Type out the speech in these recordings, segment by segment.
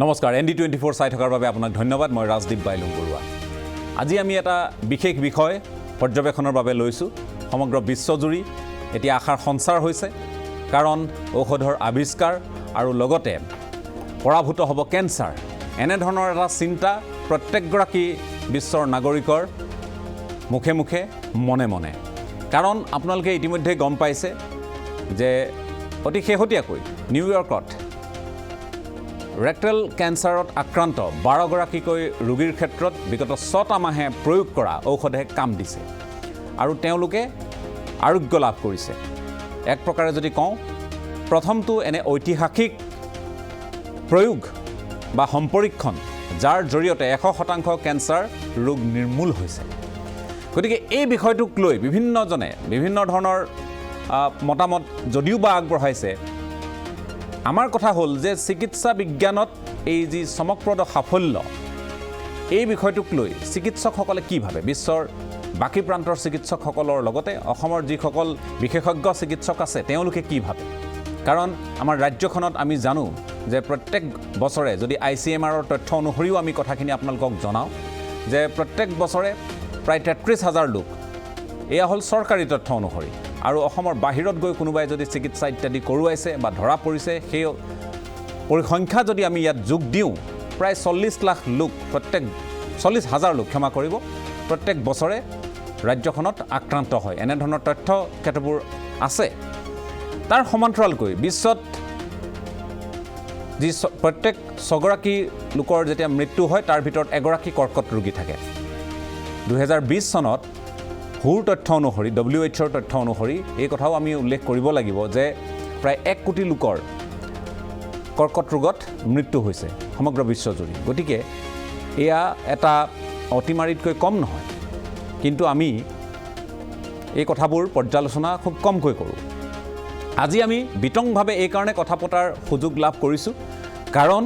নমস্কাৰ ND24 চাই থকাৰ বাবে আপোনাক ধন্যবাদ মই ৰাজদীপ বাইলুং বৰুৱা আজি আমি এটা বিশেষ বিষয় পৰ্যবেক্ষণৰ বাবে লৈছো সমগ্ৰ বিশ্বজুৰি এতিয়া আশাৰ সঞ্চাৰ হৈছে কাৰণ ঔষধৰ আৱিষ্কাৰ আৰু লগতে পৰাভূত হ'ব কেন্সাৰ এনে ধৰণৰ এটা চিন্তা প্ৰত্যেকগৰাকী বিশ্বৰ নাগৰিকৰ মুখে মুখে মনে মনে কাৰণ আপোনালোকে ইতিমধ্যে গম পাইছে যে অতি শেহতীয়াকৈ নিউয়ৰ্কত ৰেক্টেল কেন্সাৰত আক্ৰান্ত 12 গৰাকীকৈ ৰোগীৰ ক্ষেত্ৰত বিগত 6টা মাহে প্ৰয়োগ কৰা ঔষধে কাম দিছে আৰু তেওঁলোকে আৰোগ্য লাভ কৰিছে এক প্ৰকাৰে যদি কওঁ প্ৰথমটো এনে ঐতিহাসিক প্ৰয়োগ বা সম্পৰীক্ষণ যাৰ জৰিয়তে 100% কেন্সাৰ ৰোগ নিৰ্মূল হৈছে গতিকে এই বিষয়টোক লৈ বিভিন্নজনে বিভিন্ন ধৰণৰ মতামত যদিও বা আগবঢ়াইছে আমাৰ কথা হ'ল যে চিকিৎসা বিজ্ঞানত এই যি চমকপ্ৰদ সাফল্য এই বিষয়টোক লৈ চিকিৎসকসকলে কি ভাবে বিশ্বৰ বাকি প্ৰান্তৰ চিকিৎসকসকলৰ লগতে অসমৰ যিসকল বিশেষজ্ঞ চিকিৎসক আছে তেওঁলোকে কি ভাবে কাৰণ আমাৰ ৰাজ্যখনত আমি জানো যে প্ৰত্যেক বছৰে যদি ICMRৰ তথ্য অনুসৰিও আমি কথাখিনি আপোনালোকক জনাও যে প্ৰত্যেক বছৰে প্ৰায় ৩৩,০০০ লোক এয়া হ'ল চৰকাৰী তথ্য অনুসৰি আৰু অসমৰ বাহিৰত গৈ কোনোবাই যদি চিকিৎসা ইত্যাদি কৰোৱাইছে বা ধৰা পৰিছে সেই পৰিসংখ্যা যদি আমি ইয়াত যোগ দিওঁ প্ৰায় 40 লাখ লোক প্ৰত্যেক 40,000 লোক ক্ষমা কৰিব প্ৰত্যেক বছৰে ৰাজ্যখনত আক্ৰান্ত হয় এনে ধৰণৰ তথ্য কেতবোৰ আছে তাৰ সমান্তৰালকৈ বিশ্বত যি প্ৰত্যেক 6 গৰাকী লোকৰ যেতিয়া মৃত্যু হয় তাৰ ভিতৰত এগৰাকী কৰ্কট ৰোগী থাকে 2020 চনত হুৰ তথ্য অনুসৰি WHOৰ তথ্য অনুসৰি এই কথাও আমি উল্লেখ কৰিব লাগিব যে প্ৰায় 1 কোটি লোকৰ কৰ্কট ৰোগত মৃত্যু হৈছে সমগ্ৰ বিশ্বজুৰি গতিকে এয়া এটা অতিমাৰীতকৈ কম নহয় কিন্তু আমি এই কথাবোৰ পৰ্যালোচনা খুব কমকৈ কৰোঁ আজি আমি বিতংভাৱে এই কাৰণে কথা পতাৰ সুযোগ লাভ কৰিছোঁ কাৰণ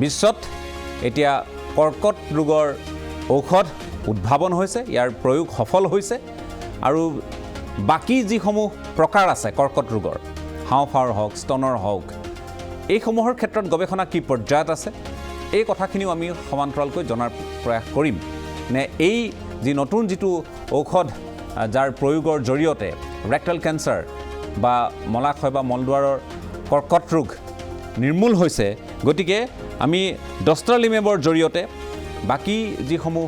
বিশ্বত এতিয়া কৰ্কট ৰোগৰ ঔষধ উদ্ভাৱন হৈছে ইয়াৰ প্ৰয়োগ সফল হৈছে আৰু বাকি যিসমূহ প্ৰকাৰ আছে কৰ্কট ৰোগৰ হাওঁফাওঁৰ হওক স্তনৰ হওক এইসমূহৰ ক্ষেত্ৰত গৱেষণা কি পৰ্যায়ত আছে এই কথাখিনিও আমি সমান্তৰালকৈ জনাৰ প্ৰয়াস কৰিম নে এই যি নতুন যিটো ঔষধ যাৰ প্ৰয়োগৰ জৰিয়তে ৰেক্টেল কেন্সাৰ বা মলাশয় বা মলদ্বাৰৰ কৰ্কট ৰোগ নিৰ্মূল হৈছে গতিকে আমি ডষ্ট্ৰালিমেবৰ জৰিয়তে বাকি যিসমূহ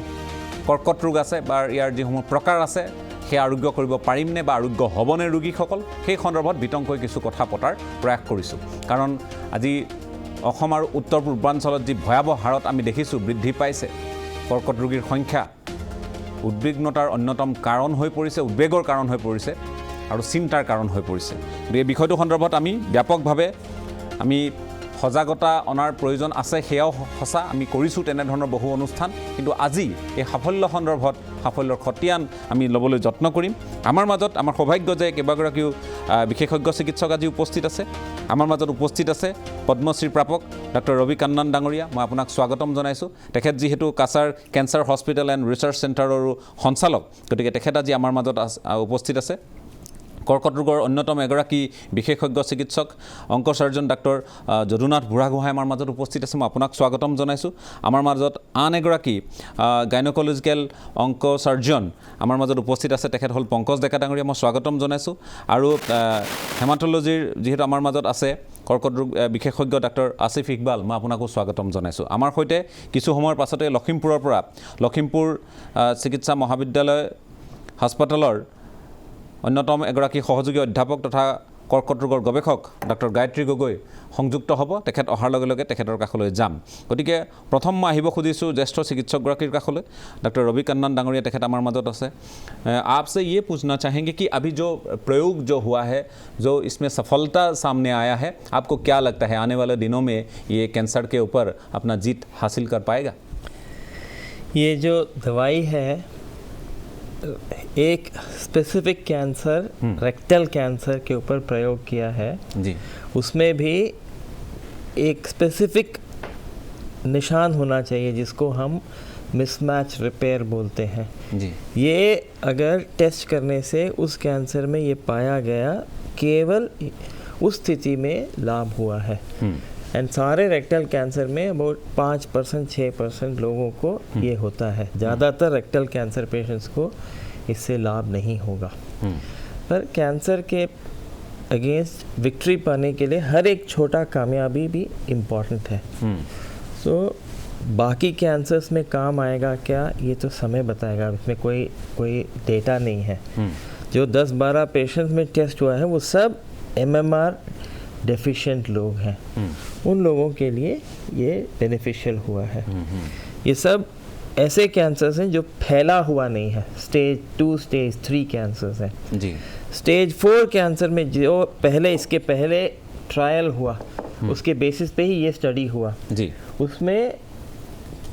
কৰ্কট ৰোগ আছে বা ইয়াৰ যিসমূহ প্ৰকাৰ আছে সেই আৰোগ্য কৰিব পাৰিমনে বা আৰোগ্য হ'বনে ৰোগীসকল সেই সন্দৰ্ভত বিতংকৈ কিছু কথা পতাৰ প্ৰয়াস কৰিছোঁ কাৰণ আজি অসম আৰু উত্তৰ পূৰ্বাঞ্চলত যি ভয়াৱহ হাৰত আমি দেখিছোঁ বৃদ্ধি পাইছে কৰ্কট ৰোগীৰ সংখ্যা উদ্বিগ্নতাৰ অন্যতম কাৰণ হৈ পৰিছে উদ্বেগৰ কাৰণ হৈ পৰিছে আৰু চিন্তাৰ কাৰণ হৈ পৰিছে এই বিষয়টো সন্দৰ্ভত আমি ব্যাপকভাৱে আমি সজাগতা অনাৰ প্ৰয়োজন আছে সেয়াও সঁচা আমি কৰিছোঁ তেনেধৰণৰ বহু অনুষ্ঠান কিন্তু আজি এই সাফল্য সন্দৰ্ভত সাফল্যৰ খতিয়ান আমি ল'বলৈ যত্ন কৰিম আমাৰ মাজত আমাৰ সৌভাগ্য যে কেইবাগৰাকীও বিশেষজ্ঞ চিকিৎসক আজি উপস্থিত আছে আমাৰ মাজত উপস্থিত আছে পদ্মশ্ৰী প্ৰাপক ডক্টৰ ৰবি কান্নান ডাঙৰীয়া মই আপোনাক স্বাগতম জনাইছোঁ তেখেত যিহেতু Cachar cancer hospital and research চেণ্টাৰৰো সঞ্চালক গতিকে তেখেত আজি আমাৰ মাজত উপস্থিত আছে কৰ্কট ৰোগৰ অন্যতম এগৰাকী বিশেষজ্ঞ চিকিৎসক অংক সাৰ্জন ডক্টৰ যদুনাথ বুঢ়াগোহাঁই আমাৰ মাজত উপস্থিত আছে মই আপোনাক স্বাগতম জনাইছোঁ আমাৰ মাজত আন এগৰাকী গাইনকলজিকেল অংক সাৰ্জন আমাৰ মাজত উপস্থিত আছে তেখেত হ'ল পংকজ ডেকা ডাঙৰীয়া মই স্বাগতম জনাইছোঁ আৰু হেমাটলজিৰ যিহেতু আমাৰ মাজত আছে কৰ্কট ৰোগ বিশেষজ্ঞ ডক্টৰ আসিফ ইকবাল মই আপোনাকো স্বাগতম জনাইছোঁ আমাৰ সৈতে কিছু সময়ৰ পাছতে লখিমপুৰৰ পৰা লখিমপুৰ চিকিৎসা মহাবিদ্যালয় হাস্পাতালৰ অন্যতম এগৰাকী সহযোগী অধ্যাপক তথা কৰ্কট ৰোগৰ গৱেষক ডক্টৰ গায়ত্ৰী গগৈ সংযুক্ত হ'ব তেখেত অহাৰ লগে লগে তেখেতৰ কাষলৈ যাম গতিকে প্ৰথম মই আহিব খুজিছোঁ জ্যেষ্ঠ চিকিৎসকগৰাকীৰ কাষলৈ ডক্টৰ ৰবি কান্নান ডাঙৰীয়া তেখেত আমাৰ মাজত আছে आपसे ये पूछना चाहेंगे कि अभी जो प्रयोग जो हुआ है जो इसमें सफलता सामने आया है आपको क्या लगता है आने वाले दिनों में ये कैंसर के ऊपर अपना जीत हासिल कर पाएगा ये जो दवाई है एक स्पेसिफिक कैंसर रेक्टल कैंसर के ऊपर प्रयोग किया है जी उसमें भी एक स्पेसिफिक निशान होना चाहिए जिसको हम मिसमैच रिपेयर बोलते हैं जी ये अगर टेस्ट करने से उस कैंसर में ये पाया गया केवल उस स्थिति में लाभ हुआ है एंड सारे रेक्टल कैंसर में अबाउट 5% 6% लोगों को ये होता है. ज़्यादातर रेक्टल कैंसर पेशेंट्स को इससे लाभ नहीं होगा. पर कैंसर के अगेंस्ट विक्ट्री पाने के लिए हर एक छोटा कामयाबी भी इम्पॉर्टेंट है. सो बाकी कैंसर्स में काम आएगा क्या, ये तो समय बताएगा. इसमें कोई डेटा नहीं है. जो 10-12 पेशेंट्स में टेस्ट हुआ है वो सब MMR डेफिशिएंट लोग हैं. उन लोगों के लिए ये बेनिफिशियल हुआ है. ये सब ऐसे कैंसर्स हैं जो फैला हुआ नहीं है. स्टेज 2 स्टेज 3 कैंसर्स हैं जी. स्टेज 4 कैंसर में जो इसके पहले ट्रायल हुआ उसके बेसिस पे ही ये स्टडी हुआ जी. उसमें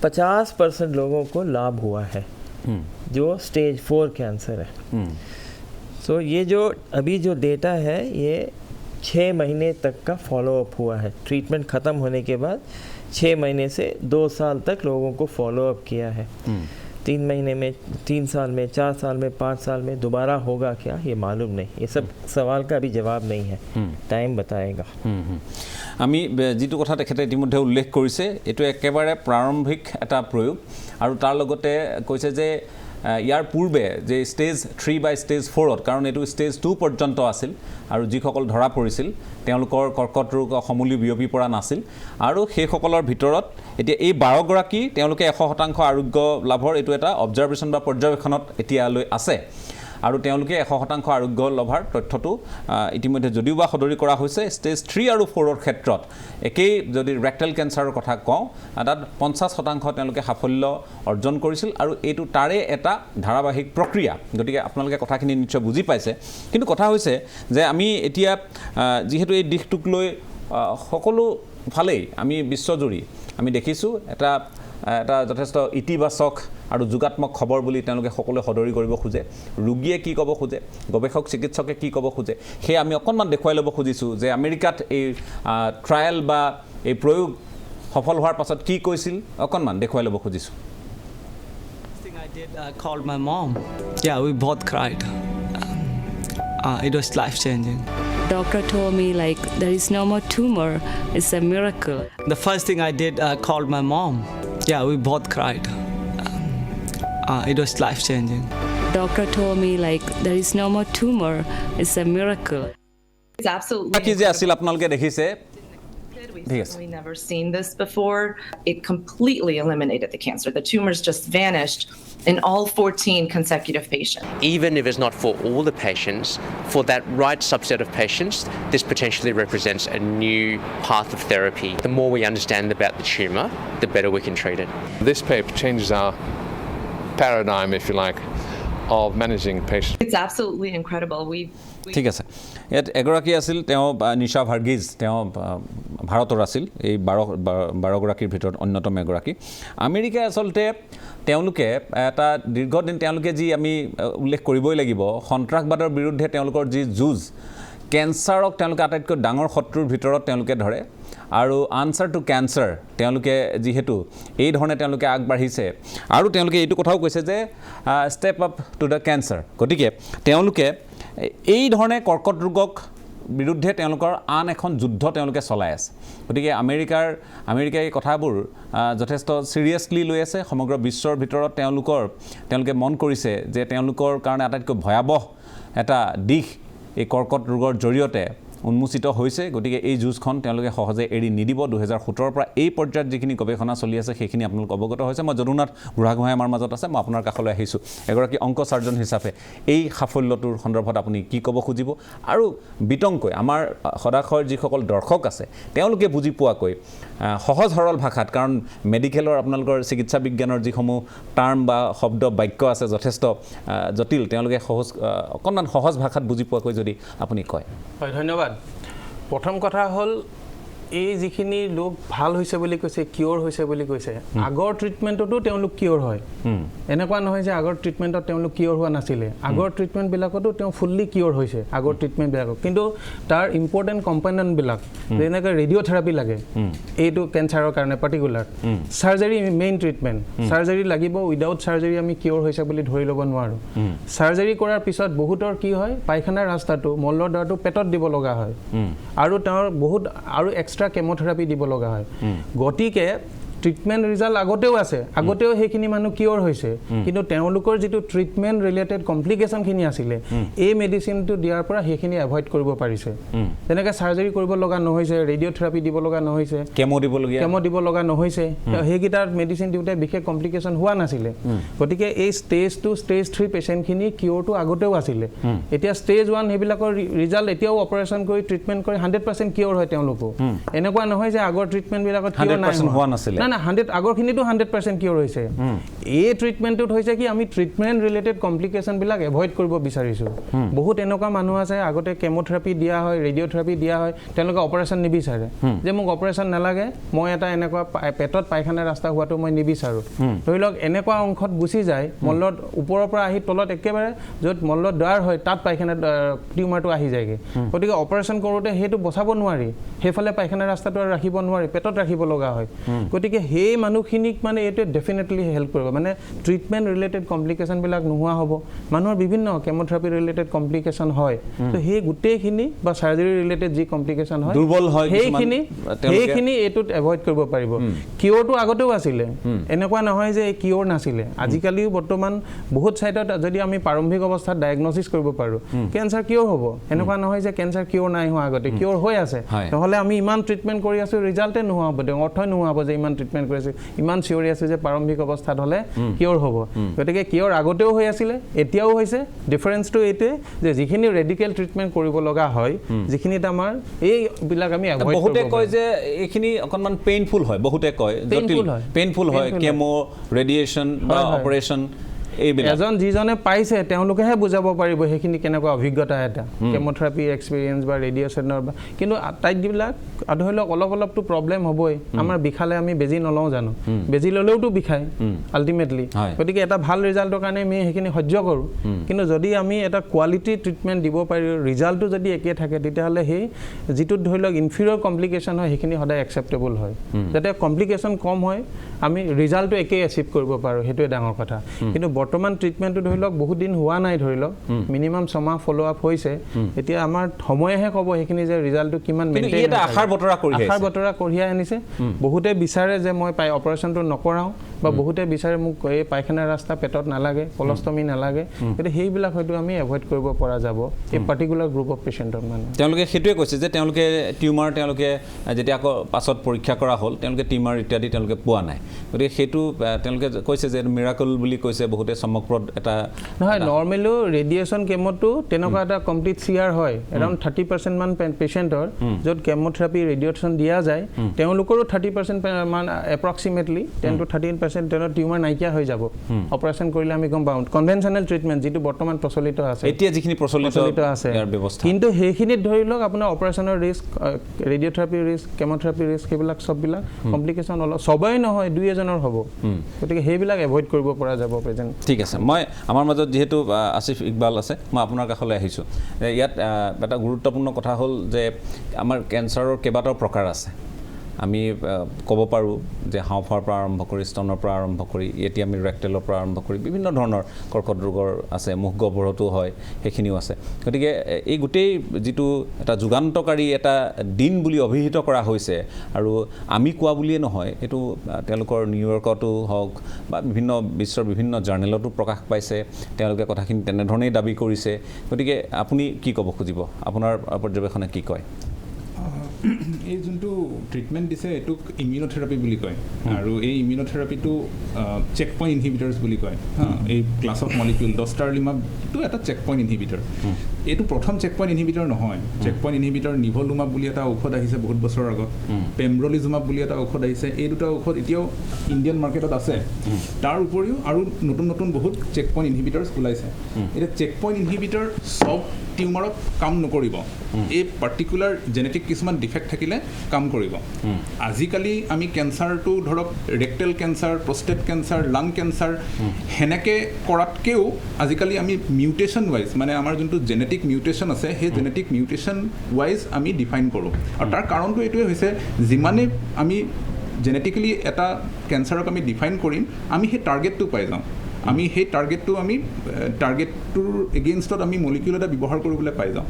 50% लोगों को लाभ हुआ है जो स्टेज 4 कैंसर है. सो ये जो अभी जो डेटा है ये 6 महीने तक का फॉलोअप हुआ है. ट्रीटमेंट ख़त्म होने के बाद 6 महीने से 2 साल तक लोगों को फॉलोअप किया है. 3 महीने में, 3 साल में, 4 साल में, 5 साल में दोबारा होगा क्या ये मालूम नहीं. ये सब सवाल का अभी जवाब नहीं है. टाइम बताएगा. আমি যিটো কথা তেখেতে ইতিমধ্যে উল্লেখ কৰিছে এইটো একেবাৰে প্ৰাৰম্ভিক এটা প্ৰয়োগ আৰু তাৰ লগতে কৈছে যে ইয়াৰ পূৰ্বে যে ষ্টেজ 3 বা ষ্টেজ 4ত কাৰণ এইটো ষ্টেজ 2 পৰ্যন্ত আছিল আৰু যিসকল ধৰা পৰিছিল তেওঁলোকৰ কৰ্কট ৰোগ সমূলি বিয়পি পৰা নাছিল আৰু সেইসকলৰ ভিতৰত এতিয়া এই 12 গৰাকী তেওঁলোকে 100% আৰোগ্য লাভৰ এইটো এটা অবজাৰভেশ্যন বা পৰ্যবেক্ষণত এতিয়ালৈ আছে আৰু তেওঁলোকে 100% আৰোগ্য লাভৰ তথ্যটো ইতিমধ্যে যদিও বা সদৰি কৰা হৈছে ষ্টেজ 3 আৰু 4ৰ ক্ষেত্ৰত একেই যদি ৰেক্টেল কেঞ্চাৰৰ কথা কওঁ তাত 50% তেওঁলোকে সাফল্য অৰ্জন কৰিছিল আৰু এইটো তাৰে এটা ধাৰাবাহিক প্ৰক্ৰিয়া. গতিকে আপোনালোকে কথাখিনি নিশ্চয় বুজি পাইছে. কিন্তু কথা হৈছে যে আমি এতিয়া যিহেতু এই দিশটোক লৈ সকলো ফালেই আমি বিশ্বজুৰি আমি দেখিছোঁ এটা যথেষ্ট ইতিবাচক আৰু যোগাত্মক খবৰ বুলি তেওঁলোকে সকলোৱে সদৰি কৰিব খোজে. ৰোগীয়ে কি ক'ব খোজে, গৱেষক চিকিৎসকে কি ক'ব খোজে, সেই আমি অকণমান দেখুৱাই ল'ব খুজিছোঁ যে আমেৰিকাত এই ট্ৰায়েল বা এই প্ৰয়োগ সফল হোৱাৰ পাছত কি কৈছিল অকণমান দেখুৱাই ল'ব খুজিছোঁ. I did called my mom. Yeah, we both cried. It was life changing. Doctor told me like there is no more tumor. It's a miracle. The first thing I did called my mom. Yeah, we both cried. It was life changing. Doctor told me like there is no more tumor. It's a miracle. It's absolutely কি যে আছিল আপোনালোকে দেখিছে. We've never seen this before. It completely eliminated the cancer. The tumors just vanished in all 14 consecutive patients. Even if it's not for all the patients, for that right subset of patients, this potentially represents a new path of therapy. The more we understand about the tumour, the better we can treat it. This paper changes our paradigm, if you like, of managing patients. It's absolutely incredible. ঠিক আছে. ইয়াত এগৰাকী আছিল তেওঁ নিশা ভাৰ্গিজ, তেওঁ ভাৰতৰ আছিল এই 12 গৰাকীৰ ভিতৰত অন্যতম এগৰাকী. আমেৰিকাই আচলতে তেওঁলোকে এটা দীৰ্ঘদিন তেওঁলোকে যি আমি উল্লেখ কৰিবই লাগিব সন্ত্ৰাসবাদৰ বিৰুদ্ধে তেওঁলোকৰ যি যুঁজ কেঞ্চাৰক তেওঁলোকে আটাইতকৈ ডাঙৰ শত্ৰুৰ ভিতৰত তেওঁলোকে ধৰে আৰু আনচাৰ টু কেঞ্চাৰ তেওঁলোকে যিহেতু এই ধৰণে তেওঁলোকে আগবাঢ়িছে আৰু তেওঁলোকে এইটো কথাও কৈছে যে step up to the cancer. গতিকে তেওঁলোকে এই ধৰণে কৰ্কট ৰোগক বিৰুদ্ধে তেওঁলোকৰ আন এখন যুদ্ধ তেওঁলোকে চলাই আছে. গতিকে আমেৰিকাই এই কথাবোৰ যথেষ্ট চিৰিয়াছলি লৈ আছে. সমগ্ৰ বিশ্বৰ ভিতৰত তেওঁলোকে মন কৰিছে যে তেওঁলোকৰ কাৰণে আটাইতকৈ ভয়াৱহ এটা দিশ এই কৰ্কট ৰোগৰ জৰিয়তে উন্মোচিত হৈছে. গতিকে এই যুঁজখন তেওঁলোকে সহজে এৰি নিদিব. 2017 পৰা এই পৰ্যায়ত যিখিনি গৱেষণা চলি আছে সেইখিনি আপোনালোক অৱগত হৈছে. মই যদুনাথ বুঢ়াগোহাঁই আমাৰ মাজত আছে. মই আপোনাৰ কাষলৈ আহিছোঁ. এগৰাকী অংক চাৰ্জন হিচাপে এই সাফল্যটোৰ সন্দৰ্ভত আপুনি কি ক'ব খুজিব আৰু বিতংকৈ আমাৰ সদাশয়ৰ যিসকল দৰ্শক আছে তেওঁলোকে বুজি পোৱাকৈ সহজ সৰল ভাষাত, কাৰণ মেডিকেলৰ আপোনালোকৰ চিকিৎসা বিজ্ঞানৰ যিসমূহ টাৰ্ম বা শব্দ বাক্য আছে যথেষ্ট জটিল, তেওঁলোকে অকণমান সহজ ভাষাত বুজি পোৱাকৈ যদি আপুনি কয়. হয়, ধন্যবাদ. প্ৰথম কথা হ'ল এই যিখিনি লোক ভাল হৈছে বুলি কৈছে, কিয়ৰ হৈছে বুলি কৈছে, আগৰ ট্ৰিটমেণ্টতো তেওঁলোক কিয়ৰ হয়. এনেকুৱা নহয় যে আগৰ ট্ৰিটমেণ্টত তেওঁলোক কিয়ৰ হোৱা নাছিলে. আগৰ ট্ৰিটমেণ্টবিলাকতো তেওঁ ফুল্লি কিয়ৰ হৈছে আগৰ ট্ৰিটমেণ্টবিলাকত. কিন্তু তাৰ ইম্পৰ্টেণ্ট কম্পনেণ্টবিলাক যেনেকৈ ৰেডিঅ'থেৰাপি লাগে এইটো কেঞ্চাৰৰ কাৰণে particular, surgery main treatment, surgery লাগিব, উইদাউট চাৰ্জাৰী আমি কিয়ৰ হৈছে বুলি ধৰি ল'ব নোৱাৰোঁ. চাৰ্জাৰী কৰাৰ পিছত বহুতৰ কি হয় পায়খানাৰ ৰাস্তাটো মলৰ দ্বাৰটো পেটত দিব লগা হয় আৰু তেওঁৰ বহুত আৰু এক্সট্ৰা এক্সট্ৰা কেমোথেৰাপি দিব লগা হয় গতিকে ট্ৰিটমেণ্ট ৰিজাল্ট আগতেও আছে আগতেও সেইখিনি মানুহ কিয়ৰ হৈছে কিন্তু তেওঁলোকৰ যিটো ট্ৰিটমেণ্ট ৰিলেটেড কমপ্লিকেশ্যনখিনি আছিলে এই মেডিচিনটো দিয়াৰ পৰা সেইখিনি এভইড কৰিব পাৰিছে যেনেকৈ চাৰ্জাৰী কৰিব লগা নহৈছে ৰেডিঅ'থেৰাপি দিব লগা নহৈছে কেমো দিব লগা নহৈছে সেইকেইটাৰ মেডিচিন দিওঁতে বিশেষ কমপ্লিকেশ্যন হোৱা নাছিলে গতিকে এই ষ্টেজ 2 ষ্টেজ 3 পেচেণ্টখিনি কিয়ৰটো আগতেও আছিলে এতিয়া ষ্টেজ 1 সেইবিলাকৰ ৰিজাল্ট এতিয়াও অপাৰেশ্যন কৰি ট্ৰিটমেণ্ট কৰি 100% কিয়ৰ হয় তেওঁলোকো এনেকুৱা নহয় যে আগৰ ট্ৰিটমেণ্টবিলাকত কিয়ৰ নাই হোৱা নাছিলে না 100 আগৰখিনিতো 100% কিয়ৰ হৈছে এই ট্ৰিটমেণ্টটোত হৈছে কি আমি ট্ৰিটমেণ্ট ৰিলেটেড কমপ্লিকেশ্যনবিলাক এভইড কৰিব বিচাৰিছোঁ বহুত এনেকুৱা মানুহ আছে আগতে কেমোথেৰাপি দিয়া হয় ৰেডিঅ'থেৰাপি দিয়া হয় তেওঁলোকে অপাৰেশ্যন নিবিচাৰে যে মোক অপাৰেশ্যন নালাগে মই এটা এনেকুৱা পেটত পায়খানা ৰাস্তা হোৱাটো মই নিবিচাৰোঁ ধৰি লওক এনেকুৱা অংশত গুচি যায় মলত ওপৰৰ পৰা আহি তলত একেবাৰে য'ত মলত দ্বাৰ হয় তাত পায়খানা টিউমাৰটো আহি যায়গৈ গতিকে অপাৰেশ্যন কৰোঁতে সেইটো বচাব নোৱাৰি সেইফালে পায়খানা ৰাস্তাটো আৰু ৰাখিব নোৱাৰি পেটত ৰাখিব লগা হয় গতিকে সেই মানুহখিনিক মানে এইটোৱে ডেফিনেটলি হেল্প কৰিব মানে ট্ৰিটমেণ্ট ৰিলেটেড কমপ্লিকেশ্যনবিলাক নোহোৱা হ'ব মানুহৰ বিভিন্ন কেমোথেৰাপি ৰিলেটেড কমপ্লিকেশ্যন হয় তো সেই গোটেইখিনি বা চাৰ্জাৰী ৰিলেটেড যি কমপ্লিকেশ্যন হয় দুৰ্বল হয় সেইখিনি এইটোত এভইড কৰিব পাৰিব কিয়ৰটো আগতেও আছিলে এনেকুৱা নহয় যে এই কিয়ৰ নাছিলে আজিকালিও বৰ্তমান বহুত চাইডত যদি আমি প্ৰাৰম্ভিক অৱস্থাত ডায়েগনচিছ কৰিব পাৰোঁ কেঞ্চাৰ কিয়ৰ হ'ব এনেকুৱা নহয় যে কেঞ্চাৰ কিয়ৰ নাই হোৱা আগতে কিয়ৰ হৈ আছে নহ'লে আমি ইমান ট্ৰিটমেণ্ট কৰি আছোঁ ৰিজাল্টে নোহোৱা হ'ব অৰ্থই নোহোৱা হ'ব যে ইমান ট্ৰিটমেণ্ট কৰি আছোঁ ইমান চিঞৰি আছোঁ যে প্ৰাৰম্ভিক অৱস্থাত হ'লে কিয়ৰ হ'ব গতিকে কিয়ৰ আগতেও হৈ আছিলে এতিয়াও হৈছে ডিফাৰেঞ্চটো এইটোৱে যে যিখিনি ৰেডিকেল ট্ৰিটমেণ্ট কৰিব লগা হয় যিখিনিত আমাৰ এইবিলাক আমি এভইড বহুতে কয় যে এইখিনি অকণমান পেইনফুল হয় বহুতে কয় পেইনফুল হয় কেমো ৰেডিয়েশ্যন বা অপাৰেশ্যন এজন যিজনে পাইছে তেওঁলোকেহে বুজাব পাৰিব সেইখিনি কেনেকুৱা অভিজ্ঞতা এটা কেমোথেৰাপিৰ এক্সপিৰিয়েঞ্চ বা ৰেডিয়েশ্যনৰ বা কিন্তু আটাইবিলাক ধৰি লওক অলপতো প্ৰব্লেম হ'বই আমাৰ বিষালে আমি বেজি নলওঁ জানো বেজি ল'লেওতো বিষায় আল্টিমেটলি গতিকে এটা ভাল ৰিজাল্টৰ কাৰণে আমি সেইখিনি সহ্য কৰোঁ কিন্তু যদি আমি এটা কোৱালিটি ট্ৰিটমেণ্ট দিব পাৰি ৰিজাল্টটো যদি একে থাকে তেতিয়াহ'লে সেই যিটোত ধৰি লওক ইনফিৰিয়ৰ কমপ্লিকেশ্যন হয় সেইখিনি সদায় একচেপ্টেবল হয় যাতে কমপ্লিকেশ্যন কম হয় আমি ৰিজাল্টটো একেই এচিভ কৰিব পাৰোঁ সেইটোৱে ডাঙৰ কথা কিন্তু বৰ্তমান ট্ৰিটমেণ্টটো ধৰি লওক বহুত দিন হোৱা নাই ধৰি লওক মিনিমাম 6 মাহ ফ'ল' আপ হৈছে এতিয়া আমাৰ সময়েহে ক'ব সেইখিনি যে ৰিজাল্টটো কিমান মেইনটেইন আশাৰ বতৰা কঢ়িয়াই আনিছে বহুতে বিচাৰে যে মই অপাৰেশ্যনটো নকৰাওঁ বা বহুতে বিচাৰে মোক এই পায়খানা ৰাস্তা পেটত নালাগে কলষ্টমি নালাগে গতিকে সেইবিলাক হয়তো আমি এভইড কৰিব পৰা যাব এই পাৰ্টিকুলাৰ গ্ৰুপ অফ পেচেণ্টৰ মানে তেওঁলোকে সেইটোৱে কৈছে যে তেওঁলোকে টিউমাৰ তেওঁলোকে যেতিয়া আকৌ পাছত পৰীক্ষা কৰা হ'ল তেওঁলোকে টিউমাৰ ইত্যাদি তেওঁলোকে পোৱা নাই গতিকে সেইটো তেওঁলোকে কৈছে যে মিৰাকল বুলি কৈছে বহুতে চমকপ্ৰদ এটা নহয় নৰ্মেলিও ৰেডিয়েশ্যন কেমোটো তেনেকুৱা এটা কমপ্লিট চিয়াৰ হয় এৰাউণ্ড 30% মান পেচেণ্টৰ য'ত কেমোথেৰাপি ৰেডিয়েশ্যন দিয়া যায় তেওঁলোকৰো 30% মান এপ্ৰক্সিমেটলি 10 to 13% তেওঁৰ টিউমাৰ নাইকিয়া হৈ যাব অপাৰেশ্যন কৰিলে আমি গম পাওঁ কনভেনশ্যনেল ট্ৰিটমেণ্ট যিটো বৰ্তমান প্ৰচলিত আছে এতিয়া যিখিনি প্ৰচলিত আছে কিন্তু সেইখিনিত ধৰি লওক আপোনাৰ অপাৰেশ্যনৰ risk radiotherapy risk chemotherapy risk সেইবিলাক চববিলাক কমপ্লিকেশ্যন অলপ সবেই নহয় দুই এজনৰ হ'ব গতিকে সেইবিলাক এভইড কৰিব পৰা যাব প্ৰেজেণ্ট ঠিক আছে মই আমাৰ মাজত যিহেতু আসিফ ইকবাল আছে মই আপোনাৰ কাষলৈ আহিছোঁ ইয়াত এটা গুৰুত্বপূৰ্ণ কথা হ'ল যে আমাৰ কেঞ্চাৰৰ কেইবাটাও প্ৰকাৰ আছে আমি ক'ব পাৰোঁ যে হাওঁফাওৰ পৰা আৰম্ভ কৰি স্তনৰ পৰা আৰম্ভ কৰি এতিয়া আমি ৰেক্টেলৰ পৰা আৰম্ভ কৰি বিভিন্ন ধৰণৰ কৰ্কট ৰোগৰ আছে মুখ গহ্বৰতো হয় সেইখিনিও আছে গতিকে এই গোটেই যিটো এটা যুগান্তকাৰী এটা দিন বুলি অভিহিত কৰা হৈছে আৰু আমি কোৱা বুলিয়ে নহয় এইটো তেওঁলোকৰ নিউয়ৰ্কতো হওক বা বিভিন্ন বিশ্বৰ বিভিন্ন জাৰ্নেলতো প্ৰকাশ পাইছে তেওঁলোকে কথাখিনি তেনেধৰণেই দাবী কৰিছে গতিকে আপুনি কি ক'ব খুজিব আপোনাৰ পৰ্যবেক্ষণে কি কয় এই যোনটো ট্ৰিটমেণ্ট দিছে এইটোক ইমিউনথেৰাপি বুলি কয় আৰু এই ইমিউনথেৰাপিটো চেক পইণ্ট ইনহিবিটাৰ্ছ বুলি কয় এই ক্লাছ অফ মলিকিউল ডষ্টাৰলিমাবটো এটা চেক পইণ্ট ইনহিবিটাৰ এইটো প্ৰথম চেক পইণ্ট ইনহিবিটাৰ নহয় চেক পইণ্ট ইনহিবিটাৰ নিভলুমাব বুলি এটা ঔষধ আহিছে বহুত বছৰৰ আগত পেমব্ৰলিজুমাব বুলি এটা ঔষধ আহিছে এই দুটা ঔষধ এতিয়াও ইণ্ডিয়ান মাৰ্কেটত আছে তাৰ উপৰিও আৰু নতুন নতুন বহুত চেক পইণ্ট ইনহিবিটাৰ্ছ ওলাইছে এতিয়া চেক পইণ্ট ইনহিবিটাৰ চব টিউমাৰত কাম নকৰিব এই পাৰ্টিকুলাৰ জেনেটিক কিছুমান ডিফেক্ট থাকিলে কাম কৰিব আজিকালি আমি কেঞ্চাৰটো ধৰক ৰেক্টেল কেঞ্চাৰ প্ৰষ্টেট কেঞ্চাৰ লাং কেঞ্চাৰ সেনেকৈ কৰাতকৈও আজিকালি আমি মিউটেশ্যন ৱাইজ মানে আমাৰ যোনটো জেনেটিক মিউটেশ্যন আছে সেই জেনেটিক মিউটেশ্যন ৱাইজ আমি ডিফাইন কৰোঁ আৰু তাৰ কাৰণটো এইটোৱে হৈছে যিমানে আমি জেনেটিকেলি এটা কেঞ্চাৰক আমি ডিফাইন কৰিম আমি সেই টাৰ্গেটটো পাই যাওঁ আমি সেই টাৰ্গেটটোৰ এগেইনষ্টত আমি মলিকিউল এটা ব্যৱহাৰ কৰিবলৈ পাই যাওঁ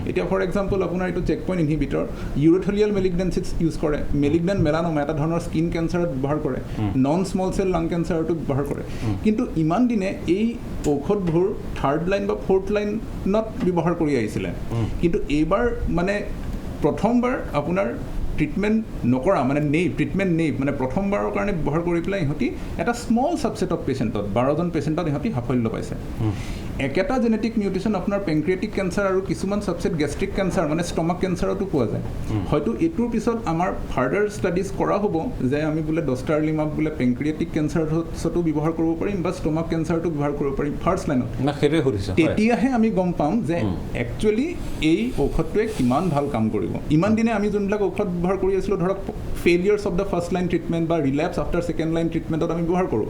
এতিয়া ফৰ এক্সাম্পল আপোনাৰ এইটো চেক পইণ্ট ইনহিবিটৰ ইউৰোথেলিয়াল মেলিগনেঞ্চিত ইউজ কৰে মেলিগনেণ্ট মেলানোমা এটা ধৰণৰ স্কিন কেঞ্চাৰত ব্যৱহাৰ কৰে নন স্মল চেল লাং কেঞ্চাৰতো ব্যৱহাৰ কৰে কিন্তু ইমান দিনে এই ঔষধবোৰ থাৰ্ড লাইন বা ফ'ৰ্থ লাইনত ব্যৱহাৰ কৰি আহিছিলে কিন্তু এইবাৰ মানে প্ৰথমবাৰ আপোনাৰ ট্ৰিটমেণ্ট নকৰা মানে ট্ৰিটমেণ্ট মানে প্ৰথমবাৰৰ কাৰণে ব্যৱহাৰ কৰি পেলাই ইহঁতি এটা স্মল ছাবছেট অফ পেচেণ্টত 12জন পেচেণ্টত ইহঁতি সাফল্য পাইছে একেটা জেনেটিক মিউটেশ্যন আপোনাৰ পেংক্ৰিয়েটিক কেঞ্চাৰ আৰু কিছুমান ছাবছেট গেষ্ট্ৰিক কেঞ্চাৰ মানে ষ্টমাক কেঞ্চাৰতো পোৱা যায় হয়তো এইটোৰ পিছত আমাৰ ফাৰ্ডাৰ ষ্টাডিজ কৰা হ'ব যে আমি বোলে ডষ্টাৰলিমাব বোলে পেংক্ৰিয়েটিক কেঞ্চাৰতো ব্যৱহাৰ কৰিব পাৰিম বা ষ্টমাক কেঞ্চাৰতো ব্যৱহাৰ কৰিব পাৰিম ফাৰ্ষ্ট লাইনত তেতিয়াহে আমি গম পাম যে একচুৱেলি এই ঔষধটোৱে কিমান ভাল কাম কৰিব ইমান দিনে আমি যোনবিলাক ঔষধ ব্যৱহাৰ কৰি আছিলোঁ ধৰক failures of the first line treatment বা ৰিলেপ্স আফটাৰ ছেকেণ্ড লাইন ট্ৰিটমেণ্টত আমি ব্যৱহাৰ কৰোঁ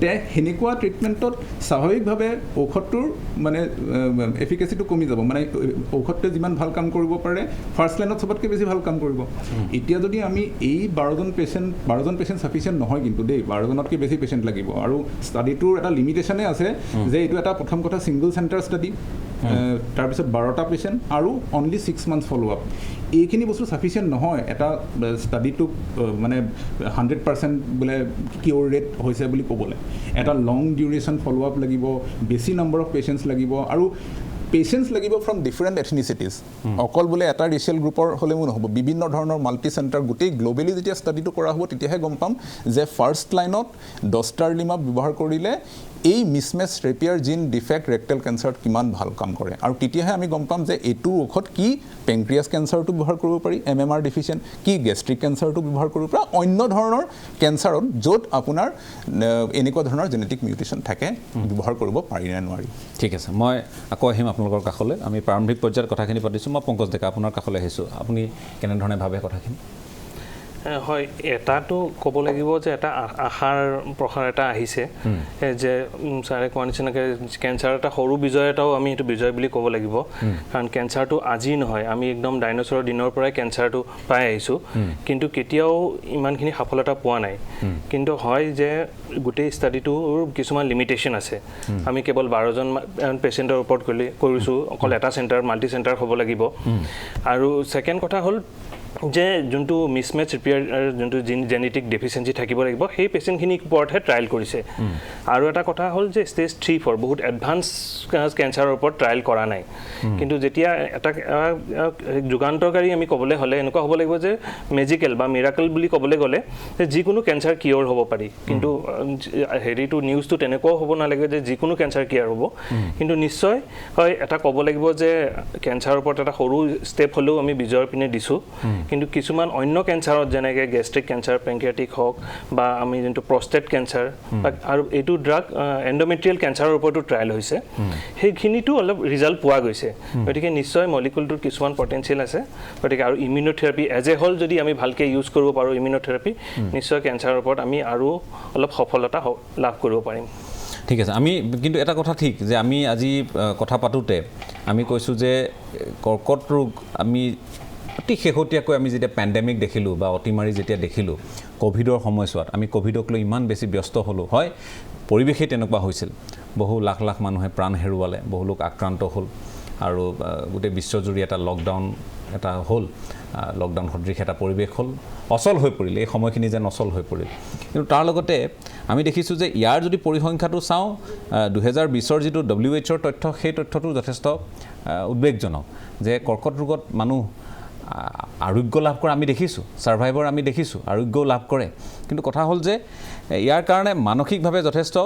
তে সেনেকুৱা ট্ৰিটমেণ্টত স্বাভাৱিকভাৱে ঔষধটোৰ মানে এফিকেচিটো কমি যাব মানে ঔষধটোৱে যিমান ভাল কাম কৰিব পাৰে ফাৰ্ষ্ট লাইনত চবতকৈ বেছি ভাল কাম কৰিব এতিয়া যদি আমি এই 12জন পেচেণ্ট চাফিচিয়েণ্ট নহয় কিন্তু দেই 12জনতকৈ বেছি পেচেণ্ট লাগিব আৰু ষ্টাডিটোৰ এটা লিমিটেশ্যনে আছে যে এইটো এটা প্ৰথম কথা ছিংগল চেণ্টাৰ ষ্টাডি তাৰপিছত 12টা পেচেণ্ট আৰু অনলি 6 মান্থছ ফ'ল' আপ এইখিনি বস্তু চাফিচিয়েণ্ট নহয় এটা ষ্টাডিটোক মানে 100% বোলে কিয়ৰ ৰেট হৈছে বুলি ক'বলৈ এটা লং ডিউৰেশ্যন ফ'ল' আপ লাগিব বেছি নম্বৰ অফ পেচেণ্টছ লাগিব আৰু পেচেণ্টছ লাগিব ফ্ৰম ডিফাৰেণ্ট এথনিচিটিজ অকল বোলে এটা ৰেচিয়েল গ্ৰুপৰ হ'লেও নহ'ব বিভিন্ন ধৰণৰ মাল্টি চেণ্টাৰ গোটেই গ্ল'বেলি যেতিয়া ষ্টাডিটো কৰা হ'ব তেতিয়াহে গম পাম যে ফাৰ্ষ্ট লাইনত ডষ্টাৰলিমাব ব্যৱহাৰ কৰিলে এই মিছমেচ ৰেপিয়াৰ জিন ডিফেক্ট ৰেক্টেল কেঞ্চাৰত কিমান ভাল কাম কৰে আৰু তেতিয়াহে আমি গম পাম যে এইটো ঔষধ কি পেংক্ৰিয়াছ কেঞ্চাৰটো ব্যৱহাৰ কৰিব পাৰি MMR ডিফিচিয়েণ্ট কি গেষ্ট্ৰিক কেঞ্চাৰটো ব্যৱহাৰ কৰিব পাৰি অন্য ধৰণৰ কেঞ্চাৰত য'ত আপোনাৰ এনেকুৱা ধৰণৰ জেনেটিক মিউটেশ্যন থাকে ব্যৱহাৰ কৰিব পাৰি নে নোৱাৰি ঠিক আছে মই আকৌ আহিম আপোনালোকৰ কাষলৈ আমি প্ৰাৰম্ভিক পৰ্যায়ত কথাখিনি পাতিছোঁ মই পংকজ ডেকা আপোনাৰ কাষলৈ আহিছোঁ আপুনি কেনেধৰণে ভাবে কথাখিনি হয় এটাতো ক'ব লাগিব যে এটা আশাৰ প্ৰসাৰ এটা আহিছে যে ছাৰে কোৱা নিচিনাকৈ কেঞ্চাৰ এটা সৰু বিজয় এটাও আমি সেইটো বিজয় বুলি ক'ব লাগিব কাৰণ কেঞ্চাৰটো আজি নহয় আমি একদম ডাইন'ছৰৰ দিনৰ পৰাই কেঞ্চাৰটো পাই আহিছোঁ কিন্তু কেতিয়াও ইমানখিনি সফলতা পোৱা নাই কিন্তু হয় যে গোটেই ষ্টাডিটোৰ কিছুমান লিমিটেশ্যন আছে আমি কেৱল 12জন পেচেণ্টৰ ওপৰত কৰিছোঁ অকল এটা চেণ্টাৰ মাল্টি চেণ্টাৰ হ'ব লাগিব আৰু ছেকেণ্ড কথা হ'ল যে যোনটো মিছমেচ ৰিপেয়াৰ যোনটো জেনেটিক ডেফিচিয়েঞ্চি থাকিব লাগিব সেই পেচেণ্টখিনিৰ ওপৰতহে ট্ৰায়েল কৰিছে আৰু এটা কথা হ'ল যে ষ্টেজ 3-4 বহুত এডভান্স কেঞ্চাৰৰ ওপৰত ট্ৰায়েল কৰা নাই কিন্তু যেতিয়া এটা যুগান্তৰকাৰী আমি ক'বলৈ হ'লে এনেকুৱা হ'ব লাগিব যে মেজিকেল বা মিৰাকল বুলি ক'বলৈ গ'লে যে যিকোনো কেঞ্চাৰ কিয়ৰ হ'ব পাৰি কিন্তু হেৰিটো নিউজটো তেনেকুৱাও হ'ব নালাগে যে যিকোনো কেঞ্চাৰ কিয়ৰ হ'ব কিন্তু নিশ্চয় হয় এটা ক'ব লাগিব যে কেঞ্চাৰৰ ওপৰত এটা সৰু ষ্টেপ হ'লেও আমি বিজয়ৰ পিনে দিছোঁ কিন্তু কিছুমান অন্য কেঞ্চাৰত যেনেকৈ গেষ্ট্ৰিক কেঞ্চাৰ পেংক্ৰিয়াটিক হওক বা আমি যোনটো প্ৰষ্টেট কেঞ্চাৰ আৰু এইটো ড্ৰাগ এণ্ডোমেট্ৰিয়েল কেঞ্চাৰৰ ওপৰতো ট্ৰায়েল হৈছে সেইখিনিতো অলপ ৰিজাল্ট পোৱা গৈছে গতিকে নিশ্চয় মলিকুলটোৰ কিছুমান পটেঞ্চিয়েল আছে গতিকে আৰু ইমিউনোথেৰাপি এজ এ হ'ল যদি আমি ভালকৈ ইউজ কৰিব পাৰোঁ ইমিউনোথেৰাপি নিশ্চয় কেঞ্চাৰৰ ওপৰত আমি আৰু অলপ সফলতা লাভ কৰিব পাৰিম ঠিক আছে আমি কিন্তু এটা কথা ঠিক যে আমি আজি কথা পাতোঁতে আমি কৈছোঁ যে কৰ্কট ৰোগ আমি অতি শেহতীয়াকৈ আমি যেতিয়া পেণ্ডেমিক দেখিলোঁ বা অতিমাৰী যেতিয়া দেখিলোঁ ক'ভিডৰ সময়ছোৱাত আমি ক'ভিডক লৈ ইমান বেছি ব্যস্ত হ'লোঁ হয় পৰিৱেশেই তেনেকুৱা হৈছিল বহু লাখ লাখ মানুহে প্ৰাণ হেৰুৱালে বহু লোক আক্ৰান্ত হ'ল আৰু গোটেই বিশ্বজুৰি এটা লকডাউন এটা হ'ল লকডাউন সদৃশ এটা পৰিৱেশ হ'ল অচল হৈ পৰিল এই সময়খিনি যেন অচল হৈ পৰিল কিন্তু তাৰ লগতে আমি দেখিছোঁ যে ইয়াৰ যদি পৰিসংখ্যাটো চাওঁ 2020ৰ যিটো WHO তথ্য সেই তথ্যটো যথেষ্ট উদ্বেগজনক যে কৰ্কট ৰোগত মানুহ আৰোগ্য লাভ কৰা আমি দেখিছোঁ সাৰ্ভাইভাৰ আমি দেখিছোঁ আৰোগ্যও লাভ কৰে কিন্তু কথা হ'ল যে ইয়াৰ কাৰণে মানসিকভাৱে যথেষ্ট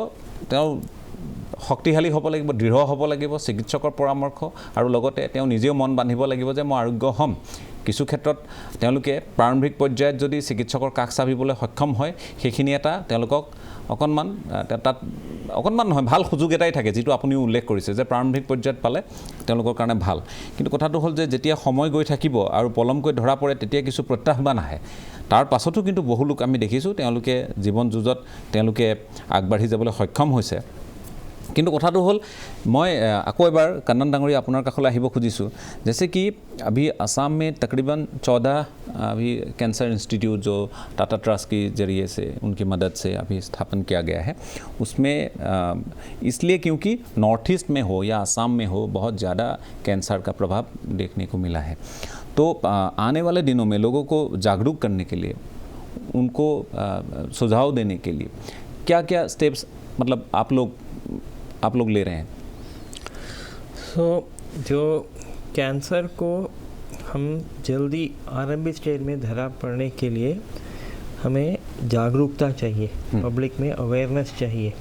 তেওঁ শক্তিশালী হ'ব লাগিব দৃঢ় হ'ব লাগিব চিকিৎসকৰ পৰামৰ্শ আৰু লগতে তেওঁ নিজেও মন বান্ধিব লাগিব যে মই আৰোগ্য হ'ম কিছু ক্ষেত্ৰত তেওঁলোকে প্ৰাৰম্ভিক পৰ্যায়ত যদি চিকিৎসকৰ কাষ চাপিবলৈ সক্ষম হয় সেইখিনি এটা তেওঁলোকক অকণমান তাত অকণমান নহয় ভাল সুযোগ এটাই থাকে যিটো আপুনিও উল্লেখ কৰিছে যে প্ৰাৰম্ভিক পৰ্যায়ত পালে তেওঁলোকৰ কাৰণে ভাল কিন্তু কথাটো হ'ল যে যেতিয়া সময় গৈ থাকিব আৰু পলমকৈ ধৰা পৰে তেতিয়া কিছু প্ৰত্যাহ্বান আহে তাৰ পাছতো কিন্তু বহু লোক আমি দেখিছোঁ তেওঁলোকে জীৱন যুঁজত তেওঁলোকে আগবাঢ়ি যাবলৈ সক্ষম হৈছে কিন্তু কথাটো হ'ল মই আকৌ এবাৰ কান্নান ডাঙৰীয়া আপোনাৰ কাষলৈ আহিব খুজিছোঁ जैसे कि अभी असम में तकरीबन 14 अभी कैंसर इंस्टीट्यूट जो टाटा ट्रस्ट के जरिए से उनकी मदद से अभी स्थापन किया गया है उसमें इसलिए क्योंकि नॉर्थ ईस्ट में हो या असम में हो बहुत ज़्यादा कैंसर का प्रभाव देखने को मिला है तो आने वाले दिनों में लोगों को जागरूक करने के लिए उनको सुझाव देने के लिए क्या क्या स्टेप्स मतलब आप लोग ले रहे हैं? जो कैंसर को हम जल्दी आरंभिक स्टेज में धरा पड़ने के लिए हमें जागरूकता चाहिए, पब्लिक में अवेयरनेस चाहिए।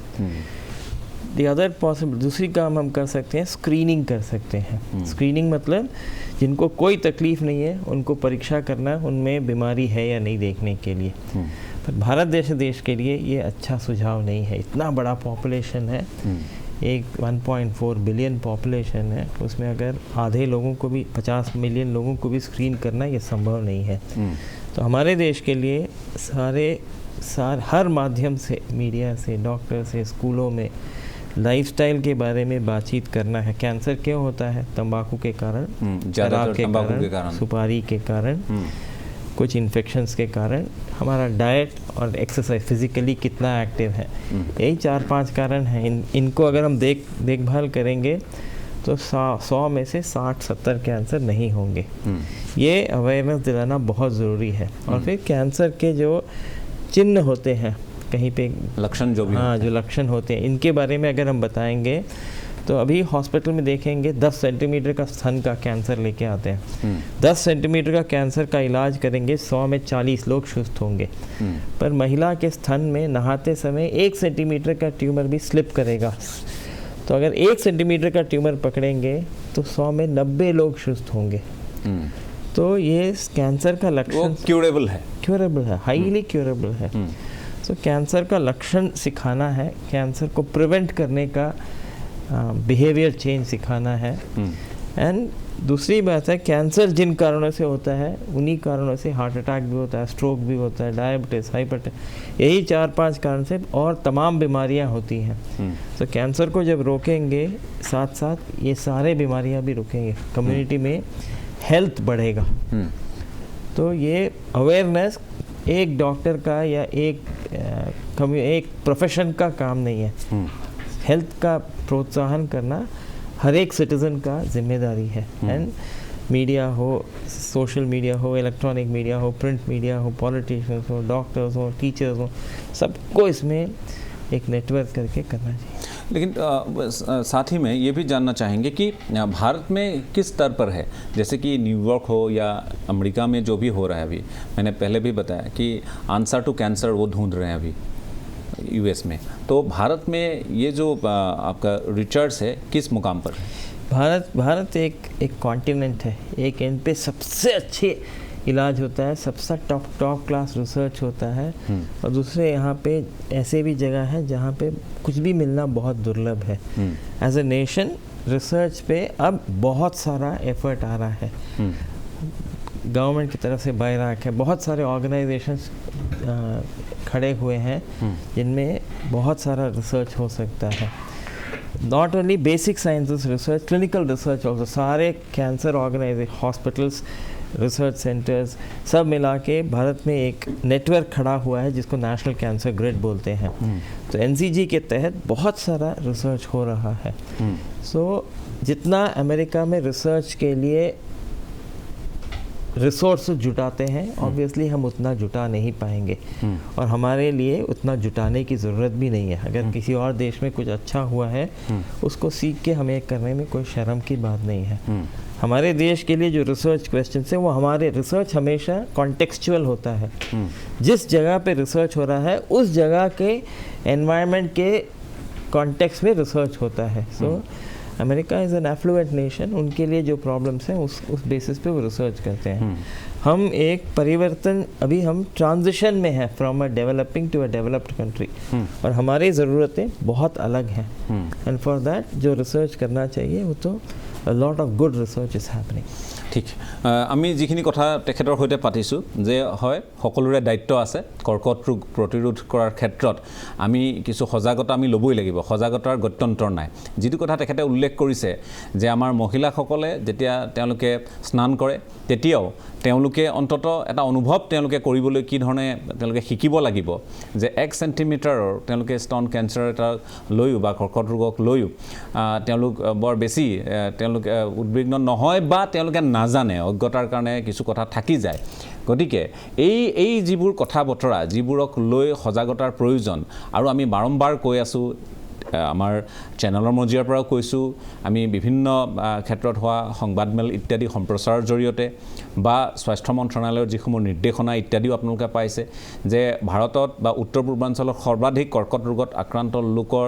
दी अदर पॉसिबल दूसरी काम हम कर सकते हैं, स्क्रीनिंग कर सकते हैं। स्क्रीनिंग मतलब जिनको कोई तकलीफ नहीं है उनको परीक्षा करना, उनमें बीमारी है या नहीं देखने के लिए। पर भारत देश के लिए ये अच्छा सुझाव नहीं है। इतना बड़ा पॉपुलेशन है, एक 1.4 बिलियन पॉपुलेशन है, उसमें अगर आधे लोगों को भी 50 मिलियन लोगों को भी स्क्रीन करना ये संभव नहीं है। तो हमारे देश के लिए हर माध्यम से, मीडिया से, डॉक्टर से, स्कूलों में लाइफस्टाइल के बारे में बातचीत करना है। कैंसर क्यों होता है? तंबाकू के कारण, शराब के कारण, सुपारी के कारण, कुछ इन्फेक्शंस के कारण, हमारा डाइट और एक्सरसाइज, फिजिकली कितना एक्टिव है, यही 4-5 कारण हैं। इनको अगर हम देखभाल करेंगे तो 100 में से 60-70 कैंसर नहीं होंगे। ये अवेयरनेस दिलाना बहुत ज़रूरी है। और फिर कैंसर के जो चिन्ह होते हैं, कहीं पे लक्षण जो भी जो लक्षण होते हैं, इनके बारे में अगर हम बताएंगे तो अभी हॉस्पिटल में देखेंगे 10 सेंटीमीटर का स्तन का कैंसर लेके आते हैं। 10 सेंटीमीटर का कैंसर का इलाज करेंगे, 100 में 40 लोग सुस्त होंगे। पर महिला के स्तन में नहाते समय 1 सेंटीमीटर का ट्यूमर भी स्लिप करेगा, तो अगर 1 सेंटीमीटर का ट्यूमर पकड़ेंगे तो 100 में 90 लोग सुस्त होंगे। तो ये कैंसर का लक्षण क्यूरेबल है, हाईली क्यूरेबल है। तो कैंसर का लक्षण सिखाना है, कैंसर को प्रिवेंट करने का बिहेवियर चेंज सिखाना है। एंड दूसरी बात है, कैंसर जिन कारणों से होता है उन्हीं कारणों से हार्ट अटैक भी होता है, स्ट्रोक भी होता है, डायबिटीज़, हाइपरटेंशन, यही 4-5 कारण से और तमाम बीमारियां होती हैं। तो कैंसर को जब रोकेंगे साथ साथ ये सारे बीमारियां भी रुकेंगे, कम्युनिटी में हेल्थ बढ़ेगा। तो ये अवेयरनेस एक डॉक्टर का या एक प्रोफेशन का काम नहीं है। हेल्थ का प्रोत्साहन करना हर एक सिटीज़न का जिम्मेदारी है। एंड मीडिया हो, सोशल मीडिया हो, इलेक्ट्रॉनिक मीडिया हो, प्रिंट मीडिया हो, पॉलिटिशियंस हो, डॉक्टर्स हो, टीचर्स हो, सबको इसमें एक नेटवर्क करके करना चाहिए। लेकिन साथ ही में ये भी जानना चाहेंगे कि भारत में किस स्तर पर है, जैसे कि न्यूयॉर्क हो या अमेरिका में जो भी हो रहा है, अभी मैंने पहले भी बताया कि आंसर टू कैंसर वो ढूंढ रहे हैं अभी यूएस में, तो भारत में ये जो आपका रिसर्च है किस मुकाम पर है? भारत एक कॉन्टिनेंट है, एक इन पे सबसे अच्छे इलाज होता है, सबसे टॉप क्लास रिसर्च होता है, और दूसरे यहाँ पे ऐसे भी जगह है जहाँ पे कुछ भी मिलना बहुत दुर्लभ है। एज ए नेशन रिसर्च पे अब बहुत सारा एफर्ट आ रहा है, गवर्नमेंट की तरफ से बैराक है, बहुत सारे ऑर्गेनाइजेशंस खड़े हुए हैं जिनमें बहुत सारा रिसर्च हो सकता है। Not only basic sciences research, clinical research also, सारे cancer organisation, hospitals, research centres सब मिला के भारत में एक नेटवर्क खड़ा हुआ है जिसको नेशनल कैंसर ग्रिड बोलते हैं। तो एनसीजी के तहत बहुत सारा रिसर्च हो रहा है। सो जितना अमेरिका में रिसर्च के लिए रिसोर्स जुटाते हैं, ऑब्वियसली हम उतना जुटा नहीं पाएंगे, और हमारे लिए उतना जुटाने की ज़रूरत भी नहीं है। अगर किसी और देश में कुछ अच्छा हुआ है उसको सीख के हमें करने में कोई शर्म की बात नहीं है। हमारे देश के लिए जो रिसर्च क्वेश्चन है वो हमारे रिसर्च हमेशा कॉन्टेक्सचुअल होता है। जिस जगह पे रिसर्च हो रहा है उस जगह के एनवायरनमेंट के कॉन्टेक्स्ट में रिसर्च होता है। So America is an affluent nation, उनके लिए जो प्रॉब्लम्स हैं उस बेसिस पे वो रिसर्च करते हैं। हम एक परिवर्तन, अभी हम ट्रांजिशन में हैं from a developing to a developed country, और हमारी ज़रूरतें बहुत अलग हैं। एंड फॉर दैट जो रिसर्च करना चाहिए वो तो a lot of good research is happening. ঠিক আমি যিখিনি কথা তেখেতৰ সৈতে পাতিছোঁ যে হয় সকলোৰে দায়িত্ব আছে কৰ্কট ৰোগ প্ৰতিৰোধ কৰাৰ ক্ষেত্ৰত আমি কিছু সজাগতা আমি ল'বই লাগিব সজাগতাৰ গত্যন্তৰ নাই যিটো কথা তেখেতে উল্লেখ কৰিছে যে আমাৰ মহিলাসকলে যেতিয়া তেওঁলোকে স্নান কৰে তেতিয়াও তেওঁলোকে অন্তত এটা অনুভৱ তেওঁলোকে কৰিবলৈ কি ধৰণে তেওঁলোকে শিকিব লাগিব যে 1 সেণ্টিমিটাৰৰ তেওঁলোকে স্তন কেঞ্চাৰ এটা লৈও বা কৰ্কট ৰোগক লৈও তেওঁলোক বৰ বেছি তেওঁলোক উদ্বিগ্ন নহয় বা তেওঁলোকে নাজানে অজ্ঞতাৰ কাৰণে কিছু কথা থাকি যায় গতিকে এই যিবোৰ কথা বতৰা যিবোৰক লৈ সজাগতাৰ প্ৰয়োজন আৰু আমি বাৰম্বাৰ কৈ আছোঁ আমাৰ চেনেলৰ মজিয়াৰ পৰাও কৈছোঁ আমি বিভিন্ন ক্ষেত্ৰত হোৱা সংবাদমেল ইত্যাদি সম্প্ৰচাৰৰ জৰিয়তে বা স্বাস্থ্য মন্ত্ৰণালয়ৰ যিসমূহ নিৰ্দেশনা ইত্যাদিও আপোনালোকে পাইছে যে ভাৰতত বা উত্তৰ পূৰ্বাঞ্চলত সৰ্বাধিক কৰ্কট ৰোগত আক্ৰান্ত লোকৰ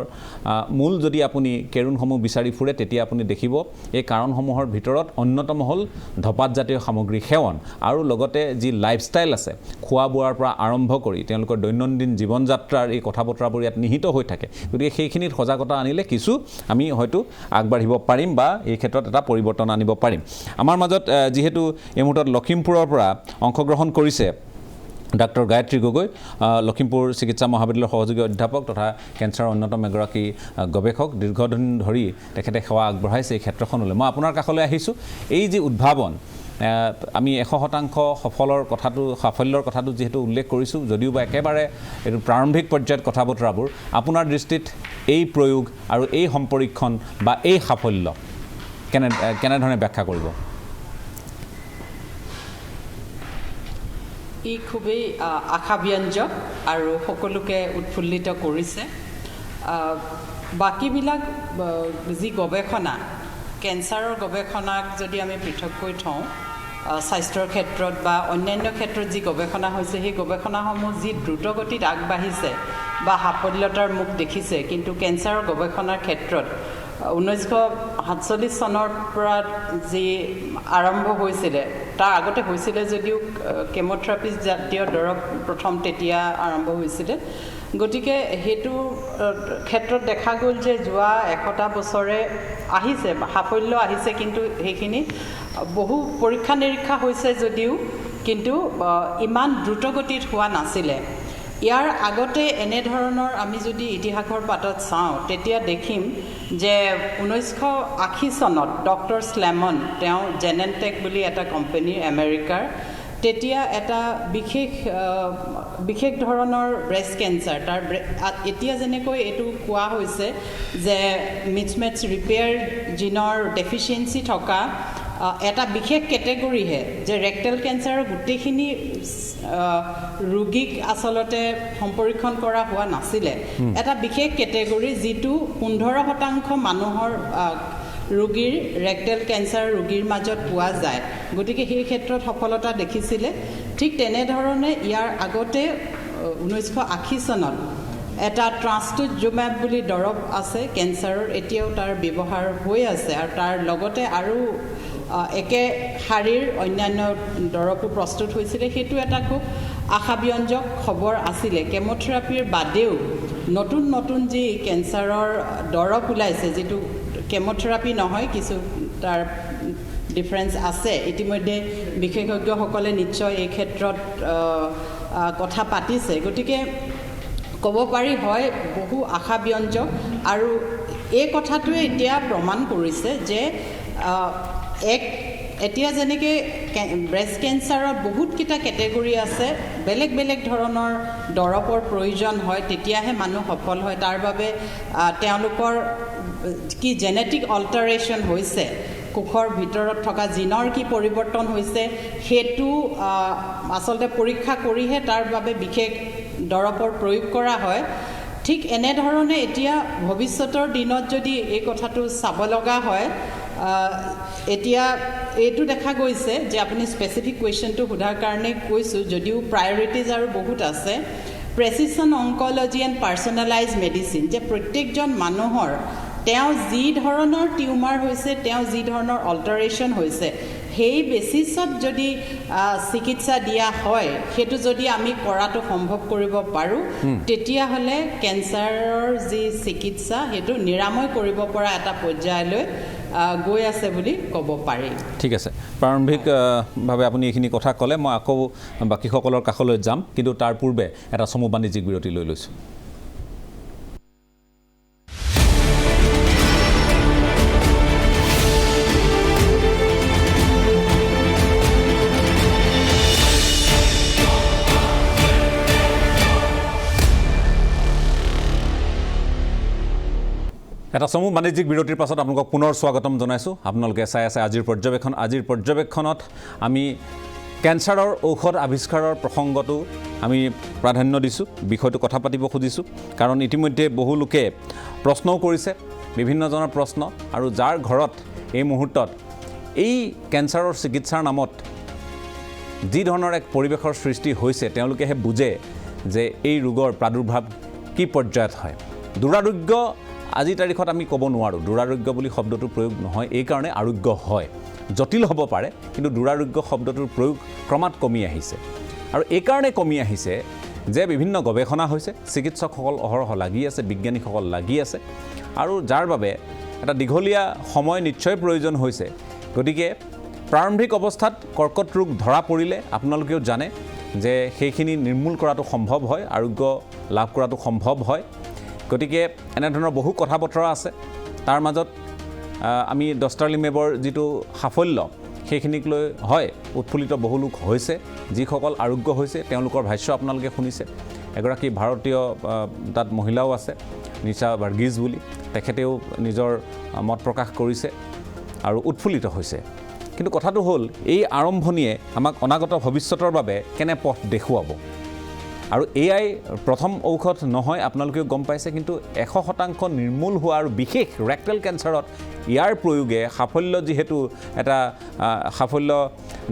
মূল যদি আপুনি কেৰুণসমূহ বিচাৰি ফুৰে তেতিয়া আপুনি দেখিব এই কাৰণসমূহৰ ভিতৰত অন্যতম হ'ল ধপাতজাতীয় সামগ্ৰী সেৱন আৰু লগতে যি লাইফষ্টাইল আছে খোৱা বোৱাৰ পৰা আৰম্ভ কৰি তেওঁলোকৰ দৈনন্দিন জীৱন যাত্ৰাৰ এই কথা বতৰাবোৰ ইয়াত নিহিত হৈ থাকে গতিকে সেইখিনিত সজাগতা আনিলে কিছু আমি হয়তো আগবাঢ়িব পাৰিম বা এই ক্ষেত্ৰত এটা পৰিৱৰ্তন আনিব পাৰিম আমাৰ মাজত যিহেতু এই মুহূৰ্তত লখিমপুৰৰ পৰা অংশগ্ৰহণ কৰিছে ডাক্তৰ গায়ত্ৰী গগৈ লখিমপুৰ চিকিৎসা মহাবিদ্যালয়ৰ সহযোগী অধ্যাপক তথা কেঞ্চাৰৰ অন্যতম এগৰাকী গৱেষক দীৰ্ঘদিন ধৰি তেখেতে সেৱা আগবঢ়াইছে এই ক্ষেত্ৰখনলৈ মই আপোনাৰ কাষলৈ আহিছোঁ এই যি উদ্ভাৱন আমি 100% সাফল্যৰ কথাটো যিহেতু উল্লেখ কৰিছোঁ যদিও বা একেবাৰে এইটো প্ৰাৰম্ভিক পৰ্যায়ত কথা বতৰাবোৰ আপোনাৰ দৃষ্টিত এই প্ৰয়োগ আৰু এই সম্পৰীক্ষণ বা এই সাফল্য কেনেধৰণে ব্যাখ্যা কৰিব ই খুবেই আশাব্যঞ্জক আৰু সকলোকে উৎফুল্লিত কৰিছে বাকীবিলাক যি গৱেষণা কেঞ্চাৰৰ গৱেষণাক যদি আমি পৃথককৈ থওঁ স্বাস্থ্যৰ ক্ষেত্ৰত বা অন্যান্য ক্ষেত্ৰত যি গৱেষণা হৈছে সেই গৱেষণাসমূহ যি দ্ৰুতগতিত আগবাঢ়িছে বা সাফল্যতাৰ মুখ দেখিছে কিন্তু কেঞ্চাৰৰ গৱেষণাৰ ক্ষেত্ৰত 1947 চনৰ পৰা যি আৰম্ভ হৈছিলে তাৰ আগতে হৈছিলে যদিও কেমোথেৰাপি জাতীয় দৰৱ প্ৰথম তেতিয়া আৰম্ভ হৈছিলে গতিকে হেতু ক্ষেত্ৰত দেখা গ'ল যে যোৱা 100টা বছৰে আহিছে সাফল্য আহিছে কিন্তু সেইখিনি বহু পৰীক্ষা নিৰীক্ষা হৈছে যদিও কিন্তু ইমান দ্ৰুতগতিত হোৱা নাছিলে ইয়াৰ আগতে এনে ধৰণৰ আমি যদি ইতিহাসৰ পাতত চাওঁ তেতিয়া দেখিম যে 1980 চনত ডক্টৰ স্লেমন তেওঁ জেনেনটেক বুলি এটা কোম্পানী আমেৰিকাৰ তেতিয়া এটা বিশেষ ধৰণৰ ব্ৰেষ্ট কেঞ্চাৰ তাৰ এতিয়া যেনেকৈ এইটো কোৱা হৈছে যে মিছমেটছ ৰিপেয়াৰ জিনৰ ডেফিচিয়েঞ্চি থকা এটা বিশেষ কেটেগৰীহে যে ৰেক্টেল কেঞ্চাৰৰ গোটেইখিনি ৰোগীক আচলতে সম্পৰীক্ষণ কৰা হোৱা নাছিলে এটা বিশেষ কেটেগৰী যিটো 15% মানুহৰ ৰোগীৰ ৰেক্টেল কেঞ্চাৰ ৰোগীৰ মাজত পোৱা যায় গতিকে সেই ক্ষেত্ৰত সফলতা দেখিছিলে ঠিক তেনেধৰণে ইয়াৰ আগতে 1980 চনত এটা ট্ৰান্সটুজুমেব বুলি দৰৱ আছে কেঞ্চাৰৰ এতিয়াও তাৰ ব্যৱহাৰ হৈ আছে আৰু তাৰ লগতে আৰু একে শাৰীৰ অন্যান্য দৰৱো প্ৰস্তুত হৈছিলে সেইটো এটা খুব আশাব্যঞ্জক খবৰ আছিলে কেমোথেৰাপিৰ বাদেও নতুন যি কেঞ্চাৰৰ দৰৱ ওলাইছে যিটো কেমোথেৰাপি নহয় কিছু তাৰ ডিফাৰেন্স আছে ইতিমধ্যে বিশেষজ্ঞসকলে নিশ্চয় এই ক্ষেত্ৰত কথা পাতিছে গতিকে ক'ব পাৰি হয় বহু আশাব্যঞ্জক আৰু এই কথাটোৱে এতিয়া প্ৰমাণ কৰিছে যে এতিয়া যেনেকৈ ব্ৰেষ্ট কেঞ্চাৰত বহুতকেইটা কেটেগৰী আছে বেলেগ ধৰণৰ দৰৱৰ প্ৰয়োজন হয় তেতিয়াহে মানুহ সফল হয় তাৰ বাবে তেওঁলোকৰ কি জেনেটিক অল্টাৰেশ্যন হৈছে কোষৰ ভিতৰত থকা জিনৰ কি পৰিৱৰ্তন হৈছে সেইটো আচলতে পৰীক্ষা কৰিহে তাৰ বাবে বিশেষ দৰৱৰ প্ৰয়োগ কৰা হয় ঠিক এনেধৰণে এতিয়া ভৱিষ্যতৰ দিনত যদি এই কথাটো চাব লগা হয় এতিয়া এইটো দেখা গৈছে যে আপুনি স্পেচিফিক কুৱেশ্যনটো সোধাৰ কাৰণে কৈছোঁ যদিও প্ৰায়ৰিটিজ আৰু বহুত আছে প্ৰেচিছন অংকলজি এণ্ড পাৰ্চনেলাইজ মেডিচিন যে প্ৰত্যেকজন মানুহৰ তেওঁ যি ধৰণৰ টিউমাৰ হৈছে তেওঁ যি ধৰণৰ অল্টাৰেশ্যন হৈছে সেই বেচিছত যদি চিকিৎসা দিয়া হয় সেইটো যদি আমি কৰাটো সম্ভৱ কৰিব পাৰোঁ তেতিয়াহ'লে কেঞ্চাৰৰ যি চিকিৎসা সেইটো নিৰাময় কৰিব পৰা এটা পৰ্যায়লৈ গৈ আছে বুলি ক'ব পাৰি ঠিক আছে প্ৰাৰম্ভিকভাৱে আপুনি এইখিনি কথা ক'লে মই আকৌ বাকীসকলৰ কাষলৈ যাম কিন্তু তাৰ পূৰ্বে এটা চমু বাণিজ্যিক বিৰতি লৈ লৈছোঁ এটা চমু বাণিজ্যিক বিৰতিৰ পাছত আপোনালোকক পুনৰ স্বাগতম জনাইছোঁ আপোনালোকে চাই আছে আজিৰ পৰ্যবেক্ষণত আমি কেঞ্চাৰৰ ঔষধ আৱিষ্কাৰৰ প্ৰসংগটো আমি প্ৰাধান্য দিছোঁ বিষয়টো কথা পাতিব খুজিছোঁ কাৰণ ইতিমধ্যে বহু লোকে প্ৰশ্নও কৰিছে বিভিন্নজনৰ প্ৰশ্ন আৰু যাৰ ঘৰত এই মুহূৰ্তত এই কেঞ্চাৰৰ চিকিৎসাৰ নামত যি ধৰণৰ এক পৰিৱেশৰ সৃষ্টি হৈছে তেওঁলোকেহে বুজে যে এই ৰোগৰ প্ৰাদুৰ্ভাৱ কি পৰ্যায়ত হয় দুৰাৰোগ্য আজিৰ তাৰিখত আমি ক'ব নোৱাৰোঁ দুৰাৰোগ্য বুলি শব্দটোৰ প্ৰয়োগ নহয় এই কাৰণে আৰোগ্য হয় জটিল হ'ব পাৰে কিন্তু দুৰাৰোগ্য শব্দটোৰ প্ৰয়োগ ক্ৰমাৎ কমি আহিছে আৰু এই কাৰণে কমি আহিছে যে বিভিন্ন গৱেষণা হৈছে চিকিৎসকসকল অহৰহ লাগি আছে বিজ্ঞানীসকল লাগি আছে আৰু যাৰ বাবে এটা দীঘলীয়া সময় নিশ্চয় প্ৰয়োজন হৈছে গতিকে প্ৰাৰম্ভিক অৱস্থাত কৰ্কট ৰোগ ধৰা পৰিলে আপোনালোকেও জানে যে সেইখিনি নিৰ্মূল কৰাটো সম্ভৱ হয় আৰোগ্য লাভ কৰাটো সম্ভৱ হয় গতিকে এনেধৰণৰ বহু কথা বতৰা আছে তাৰ মাজত আমি ডষ্টাৰলিমেবৰ যিটো সাফল্য সেইখিনিক লৈ হয় উৎফুল্লিত বহু লোক হৈছে যিসকল আৰোগ্য হৈছে তেওঁলোকৰ ভাষ্য আপোনালোকে শুনিছে এগৰাকী ভাৰতীয় তাত মহিলাও আছে নিশা ভাৰ্গিজ বুলি তেখেতেও নিজৰ মত প্ৰকাশ কৰিছে আৰু উৎফুল্লিত হৈছে কিন্তু কথাটো হ'ল এই আৰম্ভণিয়ে আমাক অনাগত ভৱিষ্যতৰ বাবে কেনে পথ দেখুৱাব আৰু এআই প্ৰথম ঔষধ নহয় আপোনালোকেও গম পাইছে কিন্তু 100% নিৰ্মূল হোৱা আৰু বিশেষ ৰেক্টেল কেঞ্চাৰত ইয়াৰ প্ৰয়োগে সাফল্য যিহেতু এটা সাফল্য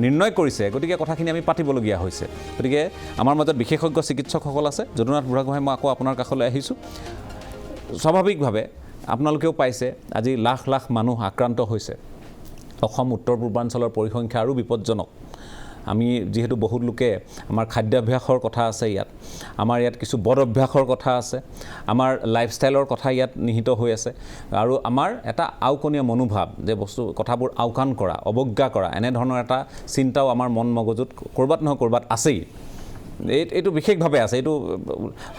নিৰ্ণয় কৰিছে গতিকে কথাখিনি আমি পাতিবলগীয়া হৈছে গতিকে আমাৰ মাজত বিশেষজ্ঞ চিকিৎসকসকল আছে যদুনাথ বুঢ়াগোহাঁই মই আকৌ আপোনাৰ কাষলৈ আহিছোঁ স্বাভাৱিকভাৱে আপোনালোকেও পাইছে আজি লাখ লাখ মানুহ আক্ৰান্ত হৈছে অসম উত্তৰ পূৰ্বাঞ্চলৰ পৰিসংখ্যা আৰু বিপদজনক আমি যিহেতু বহুত লোকে আমাৰ খাদ্যাভ্যাসৰ কথা আছে ইয়াত আমাৰ ইয়াত কিছু বদ অভ্যাসৰ কথা আছে আমাৰ লাইফষ্টাইলৰ কথা ইয়াত নিহিত হৈ আছে আৰু আমাৰ এটা আওকনীয় মনোভাৱ যে বস্তু কথাবোৰ আওকাণ কৰা অৱজ্ঞা কৰা এনেধৰণৰ এটা চিন্তাও আমাৰ মন মগজুত ক'ৰবাত নহয় ক'ৰবাত আছেই এইটো বিশেষভাৱে আছে এইটো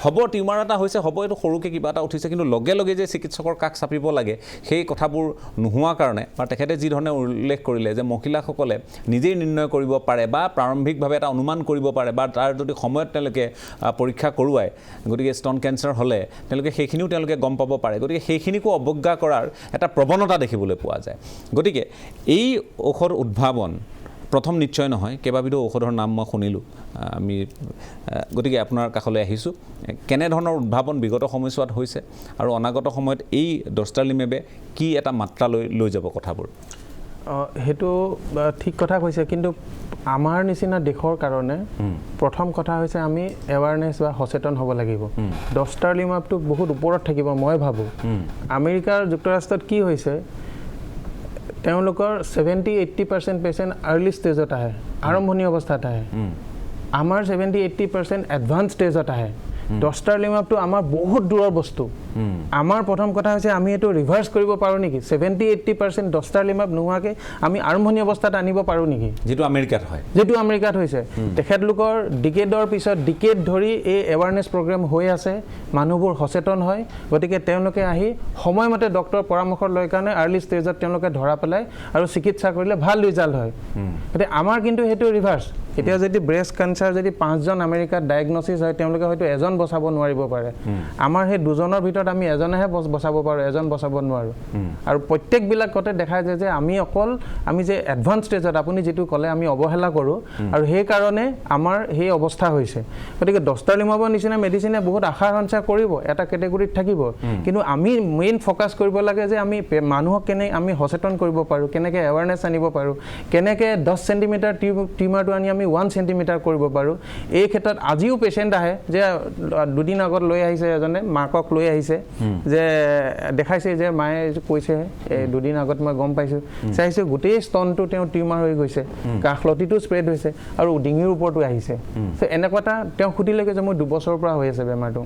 হ'ব টিউমাৰ এটা হৈছে হ'ব এইটো সৰুকৈ কিবা এটা উঠিছে কিন্তু লগে লগে যে চিকিৎসকৰ কাষ চাপিব লাগে সেই কথাবোৰ নোহোৱা কাৰণে বা তেখেতে যি ধৰণে উল্লেখ কৰিলে যে মহিলাসকলে নিজেই নিৰ্ণয় কৰিব পাৰে বা প্ৰাৰম্ভিকভাৱে এটা অনুমান কৰিব পাৰে বা তাৰ যদি সময়ত তেওঁলোকে পৰীক্ষা কৰোৱায় গতিকে স্তন কেঞ্চাৰ হ'লে তেওঁলোকে সেইখিনিও তেওঁলোকে গম পাব পাৰে গতিকে সেইখিনিকো অৱজ্ঞা কৰাৰ এটা প্ৰৱণতা দেখিবলৈ পোৱা যায় গতিকে এই ঔষধ উদ্ভাৱন প্ৰথম নিশ্চয় নহয় কেইবাবিধো ঔষধৰ নাম মই শুনিলোঁ আমি গতিকে আপোনাৰ কাষলৈ আহিছোঁ কেনেধৰণৰ উদ্ভাৱন বিগত সময়ছোৱাত হৈছে আৰু অনাগত সময়ত এই ডষ্টাৰলিমেবে কি এটা মাত্ৰালৈ লৈ যাব কথাবোৰ সেইটো ঠিক কথা কৈছে কিন্তু আমাৰ নিচিনা দেশৰ কাৰণে প্ৰথম কথা হৈছে আমি এৱাৰনেছ বা সচেতন হ'ব লাগিব ডষ্টাৰলিমেবটো বহুত ওপৰত থাকিব মই ভাবোঁ আমেৰিকাৰ যুক্তৰাষ্ট্ৰত কি হৈছে তেওঁলোকৰ 70-80% পেচেণ্ট আৰ্লি ষ্টেজত আহে আৰম্ভণি অৱস্থাত আহে আমাৰ 70-80% এডভান্স ষ্টেজত আহে ডষ্টাৰলিমেবটো আমাৰ বহুত দূৰৰ বস্তু আমাৰ প্ৰথম কথা হৈছে আমি এইটো ৰিভাৰ্চ কৰিব পাৰোঁ নেকি 70-80% ডষ্টাৰলিমেব নোহোৱাকৈ আমি আৰম্ভণি অৱস্থাত আনিব পাৰোঁ নেকি যিটো আমেৰিকাত হৈছে তেখেতলোকৰ ডিকেডৰ পিছত ডিকেড ধৰি এই এৱাৰনেছ প্ৰগ্ৰেম হৈ আছে মানুহবোৰ সচেতন হয় গতিকে তেওঁলোকে আহি সময়মতে ডক্টৰৰ পৰামৰ্শ লৈ কাৰণে আৰ্লি ষ্টেজত তেওঁলোকে ধৰা পেলাই আৰু চিকিৎসা কৰিলে ভাল ৰিজাল্ট হয় গতিকে আমাৰ কিন্তু সেইটো ৰিভাৰ্চ এতিয়া যদি ব্ৰেষ্ট কেঞ্চাৰ যদি 5জন আমেৰিকাত ডায়েগনচিছ হয় তেওঁলোকে হয়তো এজন বচাব নোৱাৰিব পাৰে আমাৰ সেই দুজনৰ ভিতৰত আমি এজনেহে বচাব পাৰোঁ এজন বচাব নোৱাৰোঁ আৰু প্ৰত্যেকবিলাকতে দেখা যায় যে আমি যে এডভান্স ষ্টেজত আপুনি যিটো ক'লে আমি অৱহেলা কৰোঁ আৰু সেইকাৰণে আমাৰ সেই অৱস্থা হৈছে গতিকে ডষ্টাৰলিমেবৰ নিচিনা মেডিচিনে বহুত আশা সঞ্চাৰ কৰিব এটা কেটেগৰীত থাকিব কিন্তু আমি মেইন ফ'কাছ কৰিব লাগে যে আমি মানুহক কেনে আমি সচেতন কৰিব পাৰোঁ কেনেকৈ এৱাৰনেছ আনিব পাৰোঁ কেনেকৈ 10 চেণ্টিমিটাৰ টিউমাৰটো আনি আমি 1 চেণ্টিমিটাৰ কৰিব পাৰোঁ এই ক্ষেত্ৰত আজিও পেচেণ্ট আহে যে দুদিন আগত লৈ আহিছে এজনে মাকক লৈ আহিছে যে দেখাইছে যে মায়ে কৈছে দুদিন আগত মই গম পাইছোঁ চাইছোঁ গোটেই স্তনটো তেওঁ টিউমাৰ হৈ গৈছে কাষলতিটো স্প্ৰেড হৈছে আৰু ডিঙিৰ ওপৰতো আহিছে চ' এনেকুৱা এটা তেওঁ সুধিলেগৈ যে মোৰ 2 বছৰৰ পৰা হৈ আছে বেমাৰটো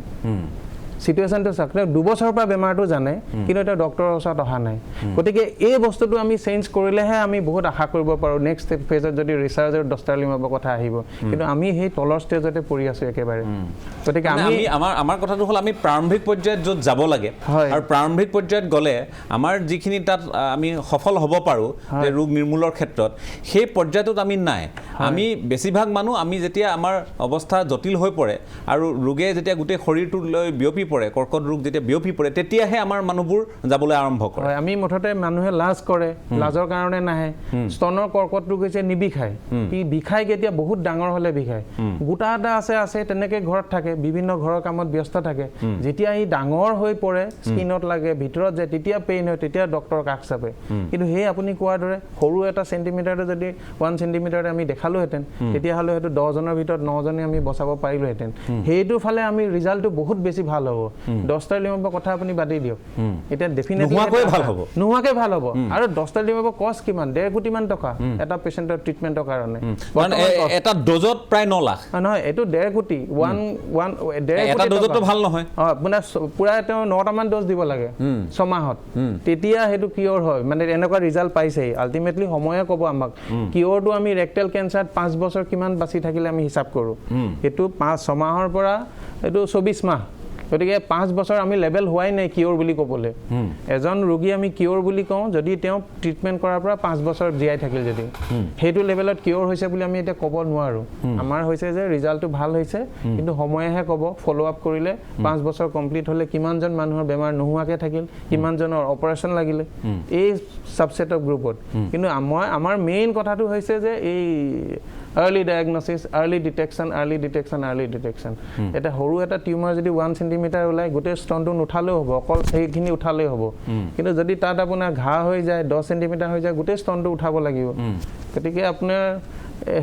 চিটুৱেশ্যনটো চাওক 2 বছৰৰ পৰা বেমাৰটো জানে কিন্তু এটা ডক্টৰৰ ওচৰত অহা নাই গতিকে এই বস্তুটো আমি চেঞ্জ কৰিলেহে আমি বহুত আশা কৰিব পাৰোঁ নেক্সট ফেজত যদি ৰিচাৰ্চৰ ডষ্টাৰলিমাবৰ কথা আহিব কিন্তু আমি সেই তলৰ ষ্টেজতে পৰি আছোঁ একেবাৰে গতিকে আমাৰ কথাটো হ'ল আমি প্ৰাৰম্ভিক পৰ্যায়ত য'ত যাব লাগে আৰু প্ৰাৰম্ভিক পৰ্যায়ত গ'লে আমাৰ যিখিনি তাত আমি সফল হ'ব পাৰোঁ যে ৰোগ নিৰ্মূলৰ ক্ষেত্ৰত সেই পৰ্যায়টোত আমি নাই আমি বেছিভাগ মানুহ আমি যেতিয়া আমাৰ অৱস্থা জটিল হৈ পৰে আৰু ৰোগে যেতিয়া গোটেই শৰীৰটোলৈ বিয়পি পৰে কৰ্কট ৰোগ যেতিয়া বিয়পি পৰে তেতিয়াহে আমাৰ মানুহবোৰ যাবলৈ আৰম্ভ কৰে আমি মুঠতে মানুহে লাজ কৰে লাজৰ কাৰণে নাহে স্তনৰ কৰ্কট ৰোগ হৈছে নিবিষায় ই বিষায় কেতিয়া বহুত ডাঙৰ হ'লে বিষায় গোটা এটা আছে তেনেকৈ ঘৰত থাকে বিভিন্ন ঘৰৰ কামত ব্যস্ত থাকে যেতিয়া ই ডাঙৰ হৈ পৰে স্কিনত লাগে ভিতৰত যায় তেতিয়া পেইন হয় তেতিয়া ডক্টৰৰ কাষ চাপে কিন্তু সেই আপুনি কোৱাৰ দৰে সৰু এটা চেণ্টিমিটাৰতে যদি 1 চেণ্টিমিটাৰতে আমি দেখালোহেঁতেন তেতিয়াহ'লে হয়তো 10 জনৰ ভিতৰত 9 জনে আমি বচাব পাৰিলোহেঁতেন সেইটো ফালে আমি ৰিজাল্টটো বহুত বেছি ভাল হ'ব ডষ্টাৰলিমাবৰ কথা আপুনি বাদ দিয়ক এতিয়া ডেফিনেটলি নোহোৱাকৈ ভাল হ'ব আৰু ডষ্টাৰলিমাবৰ কষ্ট কিমান 1.5 কোটি মান টকা এটা পেচেণ্টৰ ট্ৰিটমেণ্টৰ কাৰণে এটা ড'জত প্ৰায় 9 লাখ নহয় এইটো 1.5 কোটি এটা ড'জতো ভাল নহয় আপোনাৰ পুৰা তেওঁ 9টা মান ড'জ দিব লাগে 6 মাহত তেতিয়া সেইটো কিয়ৰ হয় মানে এনেকুৱা ৰিজাল্ট পাইছেই আল্টিমেটলি সময়ে ক'ব আমাক কিয়ৰটো আমি ৰেক্টেল কেঞ্চাৰত 5 বছৰ কিমান বাচি থাকিলে আমি হিচাপ কৰোঁ এইটো 5-6 মাহৰ পৰা এইটো 24 মাহ গতিকে 5 বছৰ আমি লেভেল হোৱাই নাই কিয়ৰ বুলি ক'বলৈ এজন ৰোগী আমি কিয়ৰ বুলি কওঁ যদি তেওঁ ট্ৰিটমেণ্ট কৰাৰ পৰা 5 বছৰ জীয়াই থাকিল যদি সেইটো লেভেলত কিয়ৰ হৈছে বুলি আমি এতিয়া ক'ব নোৱাৰোঁ আমাৰ হৈছে যে ৰিজাল্টটো ভাল হৈছে কিন্তু সময়েহে ক'ব ফ'ল' আপ কৰিলে 5 বছৰ কমপ্লিট হ'লে কিমানজন মানুহৰ বেমাৰ নোহোৱাকৈ থাকিল কিমানজনৰ অপাৰেশ্যন লাগিলে এই ছাবছেট অফ গ্ৰুপত কিন্তু আমাৰ মেইন কথাটো হৈছে যে এই early diagnosis, early detection. এটা সৰু এটা টিউমাৰ যদি 1 চেণ্টিমিটাৰ ওলাই গোটেই স্তনটো নুঠালেও হ'ব অকল সেইখিনি উঠালেও হ'ব কিন্তু যদি তাত আপোনাৰ ঘাঁ হৈ যায় 10 চেণ্টিমিটাৰ হৈ যায় গোটেই স্তনটো উঠাব লাগিব গতিকে আপোনাৰ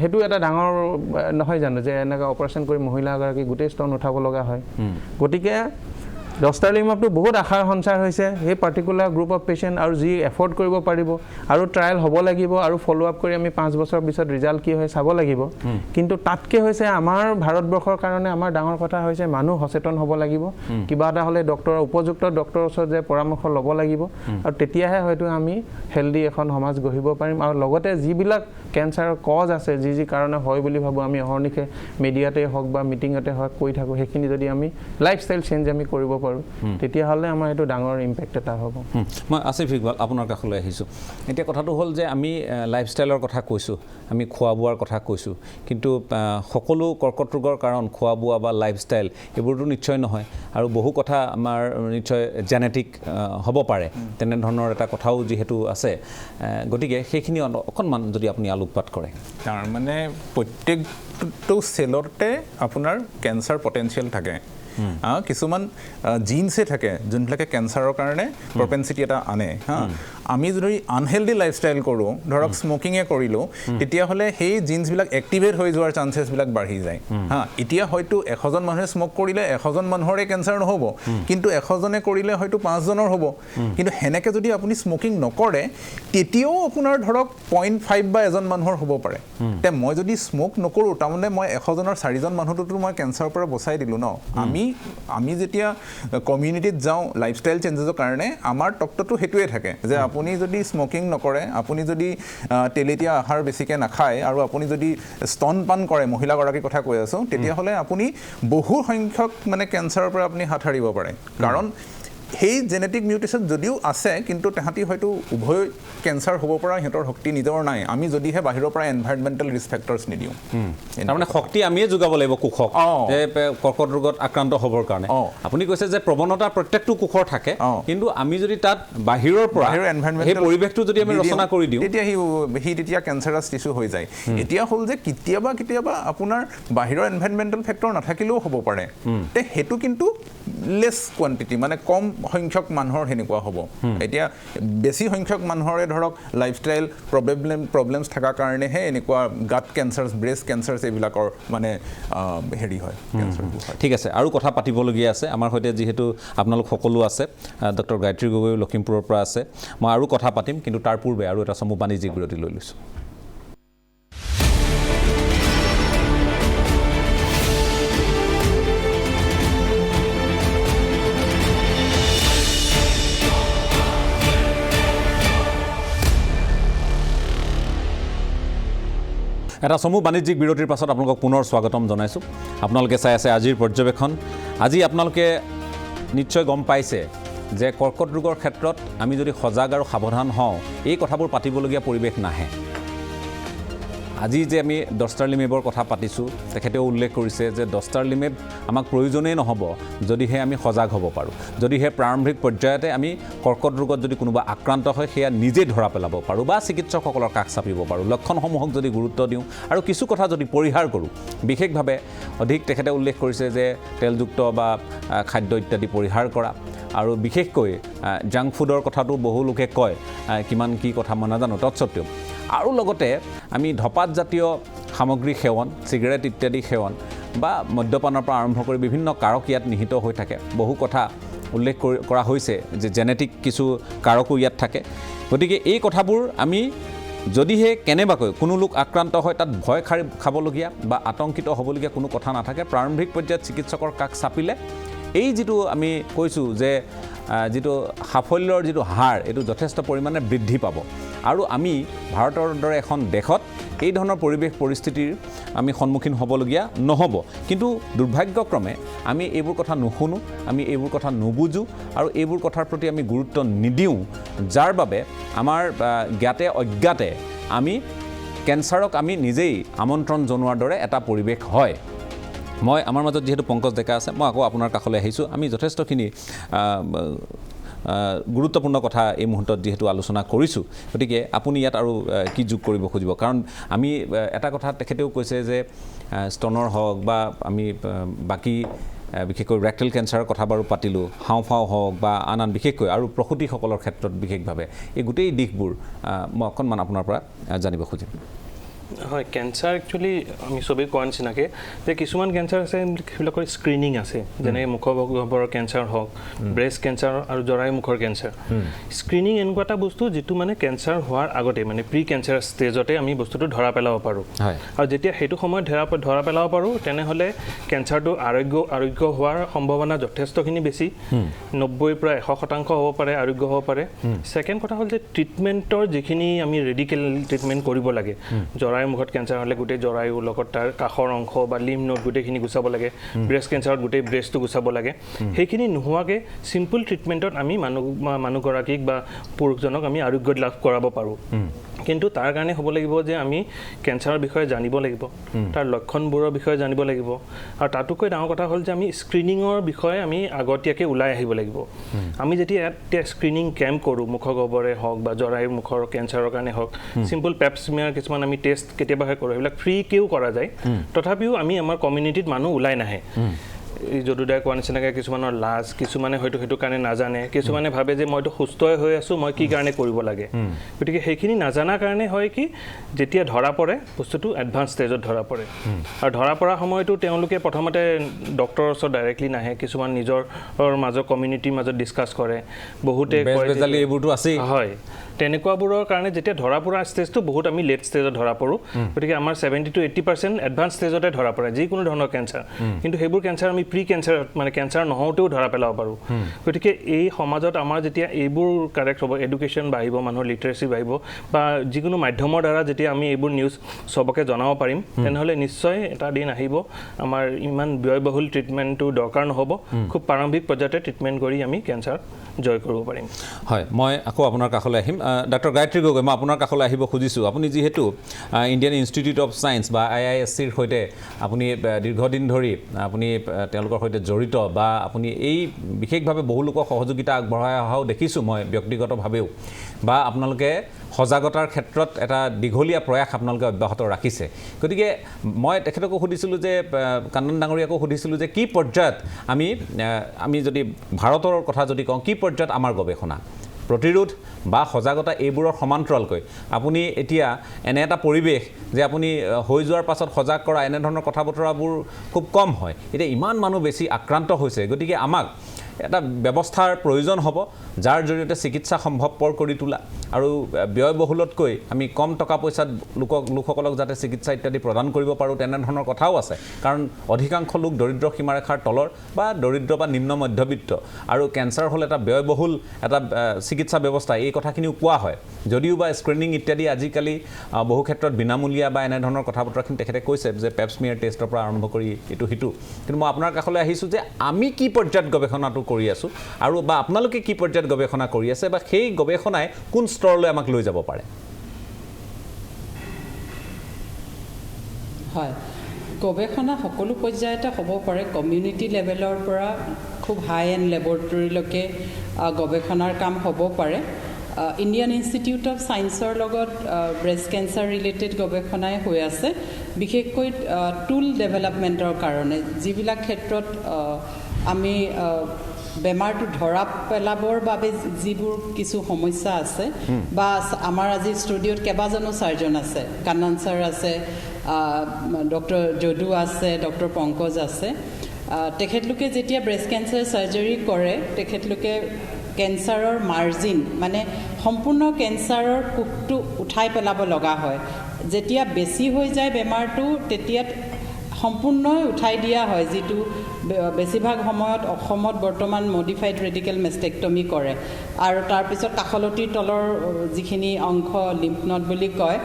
সেইটো এটা ডাঙৰ নহয় জানো যে এনেকৈ অপাৰেশ্যন কৰি মহিলাগৰাকী গোটেই স্তন উঠাব লগা হয় গতিকে ডষ্টাৰলিমাবটো বহুত আশাৰ সঞ্চাৰ হৈছে সেই পাৰ্টিকুলাৰ গ্ৰুপ অফ পেচেণ্ট আৰু যি এফৰ্ড কৰিব পাৰিব আৰু ট্ৰায়েল হ'ব লাগিব আৰু ফ'ল' আপ কৰি আমি 5 বছৰৰ পিছত ৰিজাল্ট কি হয় চাব লাগিব কিন্তু তাতকৈ হৈছে আমাৰ ভাৰতবৰ্ষৰ কাৰণে আমাৰ ডাঙৰ কথা হৈছে মানুহ সচেতন হ'ব লাগিব কিবা এটা হ'লে উপযুক্ত ডক্টৰৰ ওচৰত যে পৰামৰ্শ ল'ব লাগিব আৰু তেতিয়াহে হয়তো আমি হেল্ডি এখন সমাজ গঢ়িব পাৰিম আৰু লগতে যিবিলাক কেঞ্চাৰৰ কজ আছে যি কাৰণে হয় বুলি ভাবোঁ আমি অহৰ্নিশে মিডিয়াতে হওক বা মিটিঙতে হওক কৈ থাকোঁ সেইখিনি যদি আমি লাইফষ্টাইল চেঞ্জ আমি কৰিব তেতিয়াহ'লে আমাৰ এইটো ডাঙৰ ইম্পেক্ট এটা হ'ব মই আসিফ ইকবাল আপোনাৰ কাষলৈ আহিছোঁ এতিয়া কথাটো হ'ল যে আমি লাইফষ্টাইলৰ কথা কৈছোঁ আমি খোৱা বোৱাৰ কথা কৈছোঁ কিন্তু সকলো কৰ্কট ৰোগৰ কাৰণ খোৱা বোৱা বা লাইফষ্টাইল এইবোৰতো নিশ্চয় নহয় আৰু বহু কথা আমাৰ নিশ্চয় জেনেটিক হ'ব পাৰে তেনেধৰণৰ এটা কথাও যিহেতু আছে গতিকে সেইখিনি অকণমান যদি আপুনি আলোকপাত কৰে তাৰমানে প্ৰত্যেকটো চেলতে আপোনাৰ কেঞ্চাৰ পটেঞ্চিয়েল থাকে কিছুমান জিনছে থাকে যোনবিলাকে কেঞ্চাৰৰ কাৰণে প্ৰপেনচিটি এটা আনে আমি যদি আনহেল্ডি লাইফষ্টাইল কৰোঁ ধৰক স্মকিঙে কৰিলোঁ তেতিয়াহ'লে সেই জিনছবিলাক এক্টিভেট হৈ যোৱাৰ চান্সেছবিলাক বাঢ়ি যায় এতিয়া হয়তো 100জন মানুহে স্মক কৰিলে 100জন মানুহৰে কেঞ্চাৰ নহ'ব কিন্তু 100জনে কৰিলে হয়তো 5জনৰ হ'ব কিন্তু সেনেকৈ যদি আপুনি স্মকিং নকৰে তেতিয়াও আপোনাৰ ধৰক 0.5 বা এজন মানুহৰ হ'ব পাৰে তে মই যদি স্মক নকৰোঁ তাৰমানে মই 100জনৰ 4জন মানুহটোতো মই কেঞ্চাৰৰ পৰা বচাই দিলোঁ ন আমি যেতিয়া কমিউনিটিত যাওঁ লাইফষ্টাইল চেঞ্জেছৰ কাৰণে আমাৰ তত্ত্বটো সেইটোৱে থাকে যে আপুনি যদি স্মকিং নকৰে আপুনি যদি তেলেতীয়া আহাৰ বেছিকৈ নাখায় আৰু আপুনি যদি স্তনপান কৰে মহিলাগৰাকীৰ কথা কৈ আছোঁ তেতিয়াহ'লে আপুনি বহু সংখ্যক মানে কেঞ্চাৰৰ পৰা আপুনি হাত সাৰিব পাৰে কাৰণ সেই জেনেটিক মিউটেশ্যন যদিও আছে কিন্তু তাহাঁতি হয়তো উভয় কেঞ্চাৰ হ'ব পৰা সিহঁতৰ শক্তি নিজৰ নাই আমি যদিহে বাহিৰৰ পৰা এনভাইৰনমেণ্টেল ৰিস্ক ফেক্টৰ্ছ নিদিওঁ তাৰমানে শক্তি আমিয়ে যোগাব লাগিব কোষক যে কৰ্কট ৰোগত আক্ৰান্ত হ'বৰ কাৰণে আপুনি কৈছে যে প্ৰৱণতা প্ৰত্যেকটো কোষৰ থাকে কিন্তু আমি যদি তাত বাহিৰৰ পৰা সেই পৰিৱেশটো যদি আমি ৰচনা কৰি দিওঁ তেতিয়া সি তেতিয়া কেঞ্চাৰাছ টিছু হৈ যায় এতিয়া হ'ল যে কেতিয়াবা আপোনাৰ বাহিৰৰ এনভাইৰনমেণ্টেল ফেক্টৰ নাথাকিলেও হ'ব পাৰে তে সেইটো কিন্তু লেছ কোৱান্টিটি মানে কম সংখ্যক মানুহৰ সেনেকুৱা হ'ব এতিয়া বেছি সংখ্যক মানুহৰে ধৰক লাইফষ্টাইল প্ৰব্লেমছ থকাৰ কাৰণেহে এনেকুৱা গাট কেঞ্চাৰ্ছ ব্ৰেষ্ট কেঞ্চাৰ্ছ এইবিলাকৰ মানে হেৰি হয় ঠিক আছে আৰু কথা পাতিবলগীয়া আছে আমাৰ সৈতে যিহেতু আপোনালোক সকলো আছে ডক্টৰ গায়ত্ৰী গগৈ লখিমপুৰৰ পৰা আছে মই আৰু কথা পাতিম কিন্তু তাৰ পূৰ্বে আৰু এটা চমু বাণিজ্যিক বিৰতি লৈ লৈছোঁ এটা চমু বাণিজ্যিক বিৰতিৰ পাছত আপোনালোকক পুনৰ স্বাগতম জনাইছোঁ আপোনালোকে চাই আছে আজিৰ পৰ্যবেক্ষণ আজি আপোনালোকে নিশ্চয় গম পাইছে যে কৰ্কট ৰোগৰ ক্ষেত্ৰত আমি যদি সজাগ আৰু সাৱধান হওঁ এই কথাবোৰ পাতিবলগীয়া পৰিৱেশ নাহে আজি যে আমি ডষ্টাৰলিমেবৰ কথা পাতিছোঁ তেখেতেও উল্লেখ কৰিছে যে ডষ্টাৰলিমেব আমাক প্ৰয়োজনেই নহ'ব যদিহে আমি সজাগ হ'ব পাৰোঁ যদিহে প্ৰাৰম্ভিক পৰ্যায়তে আমি কৰ্কট ৰোগত যদি কোনোবা আক্ৰান্ত হয় সেয়া নিজে ধৰা পেলাব পাৰোঁ বা চিকিৎসকসকলৰ কাষ চাপিব পাৰোঁ লক্ষণসমূহক যদি গুৰুত্ব দিওঁ আৰু কিছু কথা যদি পৰিহাৰ কৰোঁ বিশেষভাৱে অধিক তেখেতে উল্লেখ কৰিছে যে তেলযুক্ত বা খাদ্য ইত্যাদি পৰিহাৰ কৰা আৰু বিশেষকৈ জাংক ফুডৰ কথাটো বহু লোকে কয় কিমান কি কথা মই নাজানো তৎসত্ত্বেও আৰু লগতে আমি ধপাত জাতীয় সামগ্ৰী সেৱন চিগাৰেট ইত্যাদি সেৱন বা মদ্যপানৰ পৰা আৰম্ভ কৰি বিভিন্ন কাৰক ইয়াত নিহিত হৈ থাকে বহু কথা উল্লেখ কৰা হৈছে যে জেনেটিক কিছু কাৰকো ইয়াত থাকে গতিকে এই কথাবোৰ আমি যদিহে কেনেবাকৈ কোনো লোক আক্ৰান্ত হয় তাত ভয় খাবলগীয়া বা আতংকিত হ'বলগীয়া কোনো কথা নাথাকে প্ৰাৰম্ভিক পৰ্যায়ত চিকিৎসকৰ কাষ চাপিলে এই যিটো আমি কৈছোঁ যে যিটো সাফল্যৰ যিটো হাৰ এইটো যথেষ্ট পৰিমাণে বৃদ্ধি পাব আৰু আমি ভাৰতৰ দৰে এখন দেশত এই ধৰণৰ পৰিৱেশ পৰিস্থিতিৰ আমি সন্মুখীন হ'বলগীয়া নহ'ব কিন্তু দুৰ্ভাগ্যক্ৰমে আমি এইবোৰ কথা নুশুনো আমি এইবোৰ কথা নুবুজো আৰু এইবোৰ কথাৰ প্ৰতি আমি গুৰুত্ব নিদিওঁ যাৰ বাবে আমাৰ জ্ঞাতে অজ্ঞাতে আমি কেঞ্চাৰক আমি নিজেই আমন্ত্ৰণ জনোৱাৰ দৰে এটা পৰিৱেশ হয় মই আমাৰ মাজত যিহেতু পংকজ ডেকা আছে মই আকৌ আপোনাৰ কাষলৈ আহিছোঁ আমি যথেষ্টখিনি গুৰুত্বপূৰ্ণ কথা এই মুহূৰ্তত যিহেতু আলোচনা কৰিছোঁ গতিকে আপুনি ইয়াত আৰু কি যোগ কৰিব খুজিব কাৰণ আমি এটা কথা তেখেতেও কৈছে যে স্তনৰ হওক বা আমি বাকী বিশেষকৈ ৰেক্টেল কেঞ্চাৰৰ কথা বাৰু পাতিলোঁ হাওঁফাওঁ হওক বা আন বিশেষকৈ আৰু প্ৰসূতিসকলৰ ক্ষেত্ৰত বিশেষভাৱে এই গোটেই দিশবোৰ মই অকণমান আপোনাৰ পৰা জানিব খুজিম হয় কেঞ্চাৰ একচুৱেলি আমি চবেই কোৱাৰ নিচিনাকৈ যে কিছুমান কেঞ্চাৰ আছে সেইবিলাকৰ স্ক্ৰিনিং আছে যেনেকৈ মুখগহ্বৰৰ কেঞ্চাৰ হওক ব্ৰেষ্ট কেঞ্চাৰ আৰু জৰায়ু মুখৰ কেঞ্চাৰ স্ক্ৰিনিং এনেকুৱা এটা বস্তু যিটো মানে কেঞ্চাৰ হোৱাৰ আগতে মানে প্ৰি কেঞ্চাৰ ষ্টেজতে আমি বস্তুটো ধৰা পেলাব পাৰোঁ আৰু যেতিয়া সেইটো সময়ত ধৰা পেলাব পাৰোঁ তেনেহ'লে কেঞ্চাৰটো আৰোগ্য হোৱাৰ সম্ভাৱনা যথেষ্টখিনি বেছি 90 পৰা 100% হ'ব পাৰে আৰোগ্য হ'ব পাৰে ছেকেণ্ড কথা হ'ল যে ট্ৰিটমেণ্টৰ যিখিনি আমি ৰেডিকেল ট্ৰিটমেণ্ট কৰিব লাগে জৰায়ু মুখত কেঞ্চাৰ হ'লে গোটেই জৰায়ু লগত তাৰ কাষৰ অংশ বা লিম্ফ নোড গোটেইখিনি গুচাব লাগে ব্ৰেষ্ট কেঞ্চাৰত গোটেই ব্ৰেষ্টটো গুচাব লাগে সেইখিনি নোহোৱাকৈ চিম্পল ট্ৰিটমেণ্টত আমি মানুহগৰাকীক বা পুৰুষজনক আমি আৰোগ্য লাভ কৰাব পাৰোঁ কিন্তু তাৰ কাৰণে হ'ব লাগিব যে আমি কেঞ্চাৰৰ বিষয়ে জানিব লাগিব তাৰ লক্ষণবোৰৰ বিষয়ে জানিব লাগিব আৰু তাতোকৈ ডাঙৰ কথা হ'ল যে আমি স্ক্ৰিনিঙৰ বিষয়ে আমি আগতীয়াকৈ ওলাই আহিব লাগিব আমি যেতিয়া স্ক্ৰিনিং কেম্প কৰোঁ মুখগহ্বৰে হওক বা জৰায়ু মুখৰ কেঞ্চাৰৰ কাৰণে হওক চিম্পল পেপস্মিয়াৰ কিছুমান আমি টেষ্ট কেতিয়াবাহে কৰোঁ এইবিলাক ফ্ৰীকেও কৰা যায় তথাপিও আমি আমাৰ কমিউনিটিত মানুহ ওলাই নাহে যদুদাই কোৱা নিচিনাকৈ কিছুমানৰ লাজ কিছুমানে হয়তো সেইটো কাৰণে নাজানে কিছুমানে ভাবে যে মইতো সুস্থই হৈ আছোঁ মই কি কাৰণে কৰিব লাগে গতিকে সেইখিনি নাজানাৰ কাৰণে হয় কি যেতিয়া ধৰা পৰে বস্তুটো এডভান্স ষ্টেজত ধৰা পৰে আৰু ধৰা পৰা সময়তো তেওঁলোকে প্ৰথমতে ডক্টৰৰ ওচৰত ডাইৰেক্টলি নাহে কিছুমান নিজৰ মাজৰ কমিউনিটিৰ মাজত ডিছকাছ কৰে বহুতে এইবোৰতো আছেই হয় তেনেকুৱাবোৰৰ কাৰণে যেতিয়া ধৰা পৰা ষ্টেজটো বহুত আমি লেট ষ্টেজত ধৰা পৰোঁ গতিকে আমাৰ 70 to 80% এডভান্স ষ্টেজতে ধৰা পৰে যিকোনো ধৰণৰ কেঞ্চাৰ কিন্তু সেইবোৰ কেঞ্চাৰ আমি প্ৰি কেঞ্চাৰ মানে কেঞ্চাৰ নহওঁতেও ধৰা পেলাব পাৰোঁ গতিকে এই সমাজত আমাৰ যেতিয়া এইবোৰ কাৰেক্ট হ'ব এডুকেশ্যন বাঢ়িব মানুহৰ লিটাৰেচি বাঢ়িব বা যিকোনো মাধ্যমৰ দ্বাৰা যেতিয়া আমি এইবোৰ নিউজ চবকে জনাব পাৰিম তেনেহ'লে নিশ্চয় এটা দিন আহিব আমাৰ ইমান ব্যয়বহুল ট্ৰিটমেণ্টটো দৰকাৰ নহ'ব খুব প্ৰাৰম্ভিক পৰ্যায়তে ট্ৰিটমেণ্ট কৰি আমি কেঞ্চাৰ জয় কৰিব পাৰিম হয় মই আকৌ আপোনাৰ কাষলৈ আহিম ডক্টৰ গায়ত্ৰী গগৈ মই আপোনাৰ কাষলৈ আহিব খুজিছোঁ আপুনি যিহেতু ইণ্ডিয়ান ইনষ্টিটিউট অফ চায়েন্স বা IISCৰ সৈতে আপুনি দীৰ্ঘদিন ধৰি আপুনি তেওঁলোকৰ সৈতে জড়িত বা আপুনি এই বিশেষভাৱে বহু লোকক সহযোগিতা আগবঢ়াই অহাও দেখিছোঁ মই ব্যক্তিগতভাৱেও বা আপোনালোকে সজাগতাৰ ক্ষেত্ৰত এটা দীঘলীয়া প্ৰয়াস আপোনালোকে অব্যাহত ৰাখিছে গতিকে মই তেখেতকো সুধিছিলোঁ যে কানন ডাঙৰীয়াকো সুধিছিলোঁ যে কি পৰ্যায়ত আমি যদি ভাৰতৰ কথা যদি কওঁ কি পৰ্যায়ত আমাৰ গৱেষণা প্ৰতিৰোধ বা সজাগতা এইবোৰৰ সমান্তৰালকৈ আপুনি এতিয়া এনে এটা পৰিৱেশ যে আপুনি হৈ যোৱাৰ পাছত সজাগ কৰা এনেধৰণৰ কথা বতৰাবোৰ খুব কম হয় এতিয়া ইমান মানুহ বেছি আক্ৰান্ত হৈছে গতিকে আমাক এটা ব্যৱস্থাৰ প্ৰয়োজন হ'ব যাৰ জৰিয়তে চিকিৎসা সম্ভৱপৰ কৰি তোলা আৰু ব্যয়বহুলতকৈ আমি কম টকা পইচাত লোকসকলক যাতে চিকিৎসা ইত্যাদি প্ৰদান কৰিব পাৰোঁ তেনেধৰণৰ কথাও আছে কাৰণ অধিকাংশ লোক দৰিদ্ৰ সীমাৰেখাৰ তলৰ বা দৰিদ্ৰ বা নিম্ন মধ্যবিত্ত আৰু কেঞ্চাৰ হ'ল এটা ব্যয়বহুল এটা চিকিৎসা ব্যৱস্থা এই কথাখিনিও কোৱা হয় যদিও বা স্ক্ৰিনিং ইত্যাদি আজিকালি বহু ক্ষেত্ৰত বিনামূলীয়া বা এনেধৰণৰ কথা বতৰাখিনি তেখেতে কৈছে যে পেপছমিয়াৰ টেষ্টৰ পৰা আৰম্ভ কৰি এইটো সিটো কিন্তু মই আপোনাৰ কাষলৈ আহিছোঁ যে আমি কি পৰ্যায়ত গৱেষণাটো কৰি আছোঁ আৰু বা আপোনালোকে কি পৰ্যায়ত গৱেষণা কৰি আছে বা সেই গৱেষণাই কোন স্তৰলৈ আমাক লৈ যাব পাৰে হয় গৱেষণা সকলো পৰ্যায়তে হ'ব পাৰে কমিউনিটি লেভেলৰ পৰা খুব হাই এণ্ড লেবৰেটৰীলৈকে গৱেষণাৰ কাম হ'ব পাৰে ইণ্ডিয়ান ইনষ্টিটিউট অফ ছায়েন্সৰ লগত ব্ৰেষ্ট কেঞ্চাৰ ৰিলেটেড গৱেষণাই হৈ আছে বিশেষকৈ টুল ডেভেলপমেণ্টৰ কাৰণে যিবিলাক ক্ষেত্ৰত আমি বেমাৰটো ধৰা পেলাবৰ বাবে যিবোৰ কিছু সমস্যা আছে বা আমাৰ আজি ষ্টুডিঅ'ত কেইবাজনো চাৰ্জন আছে কান্নান ছাৰ আছে ডক্টৰ যদু আছে ডক্টৰ পংকজ আছে তেখেতলোকে যেতিয়া ব্ৰেষ্ট কেঞ্চাৰ চাৰ্জাৰী কৰে তেখেতলোকে কেঞ্চাৰৰ মাৰ্জিন মানে সম্পূৰ্ণ কেঞ্চাৰৰ কোষটো উঠাই পেলাব লগা হয় যেতিয়া বেছি হৈ যায় বেমাৰটো তেতিয়া সম্পূৰ্ণ উঠাই দিয়া হয় যিটো বেছিভাগ সময়ত অসমত বৰ্তমান মডিফাইড ৰেডিকেল মেষ্টেক্টমি কৰে আৰু তাৰপিছত কাষলতিৰ তলৰ যিখিনি অংশ লিম্ফ নড বুলি কয়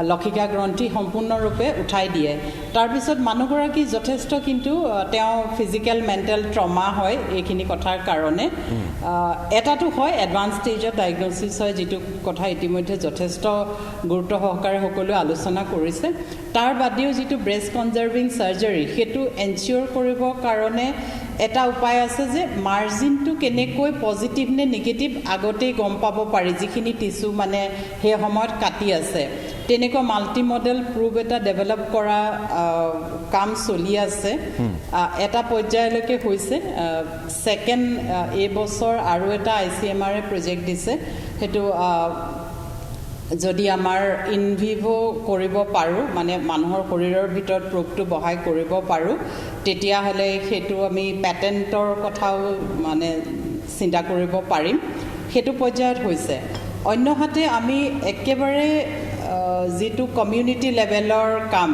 লক্ষিকা গ্ৰন্থি সম্পূৰ্ণৰূপে উঠাই দিয়ে তাৰপিছত মানুহগৰাকী যথেষ্ট কিন্তু তেওঁ ফিজিকেল মেণ্টেল ট্ৰমা হয় এইখিনি কথাৰ কাৰণে এটাটো হয় এডভান্স ষ্টেজত ডায়েগনচিছ হয় যিটো কথা ইতিমধ্যে যথেষ্ট গুৰুত্ব সহকাৰে সকলোৱে আলোচনা কৰিছে তাৰ বাদেও যিটো ব্ৰেষ্ট কনজাৰ্ভিং চাৰ্জাৰী সেইটো এনচিয়ৰ কৰিবৰ কাৰণে এটা উপায় আছে যে মাৰ্জিনটো কেনেকৈ পজিটিভ নে নিগেটিভ আগতেই গম পাব পাৰি যিখিনি টিচু মানে সেই সময়ত কাটি আছে তেনেকুৱা মাল্টি মডেল প্ৰুভ এটা ডেভেলপ কৰা কাম চলি আছে এটা পৰ্যায়লৈকে হৈছে ছেকেণ্ড এইবছৰ আৰু এটা ICMR প্ৰজেক্ট দিছে সেইটো যদি আমাৰ ইনভিভ' কৰিব পাৰোঁ মানে মানুহৰ শৰীৰৰ ভিতৰত প্ৰুভটো বহাই কৰিব পাৰোঁ তেতিয়াহ'লে সেইটো আমি পেটেণ্টৰ কথাও মানে চিন্তা কৰিব পাৰিম সেইটো পৰ্যায়ত হৈছে অন্যহাতে আমি একেবাৰে যিটো কমিউনিটি লেভেলৰ কাম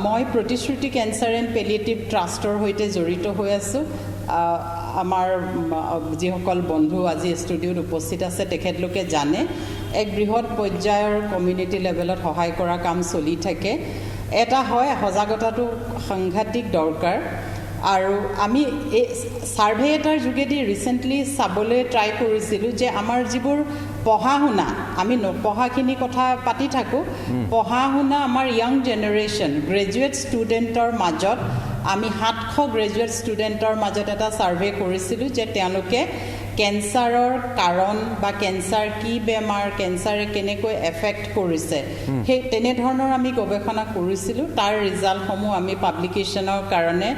মই প্ৰতিশ্ৰুতি কেঞ্চাৰ এণ্ড পেলিয়েটিভ ট্ৰাষ্টৰ সৈতে জড়িত হৈ আছোঁ আমাৰ যিসকল বন্ধু আজি ষ্টুডিঅ'ত উপস্থিত আছে তেখেতলোকে জানে এক বৃহৎ পৰ্যায়ৰ কমিউনিটি লেভেলত সহায় কৰা কাম চলি থাকে এটা হয় সজাগতাটো সাংঘাতিক দৰকাৰ আৰু আমি এই ছাৰ্ভে এটাৰ যোগেদি ৰিচেণ্টলি চাবলৈ ট্ৰাই কৰিছিলোঁ যে আমাৰ যিবোৰ পঢ়া শুনা আমি নপঢ়াখিনি কথা পাতি থাকোঁ পঢ়া শুনা আমাৰ য়াং জেনেৰেশ্যন গ্ৰেজুৱেট ষ্টুডেণ্টৰ মাজত আমি 700 গ্ৰেজুৱেট ষ্টুডেণ্টৰ মাজত এটা ছাৰ্ভে কৰিছিলোঁ যে তেওঁলোকে কেঞ্চাৰৰ কাৰণ বা কেঞ্চাৰ কি বেমাৰ কেঞ্চাৰে কেনেকৈ এফেক্ট কৰিছে সেই তেনেধৰণৰ আমি গৱেষণা কৰিছিলোঁ তাৰ ৰিজাল্টসমূহ আমি পাব্লিকেশ্যনৰ কাৰণে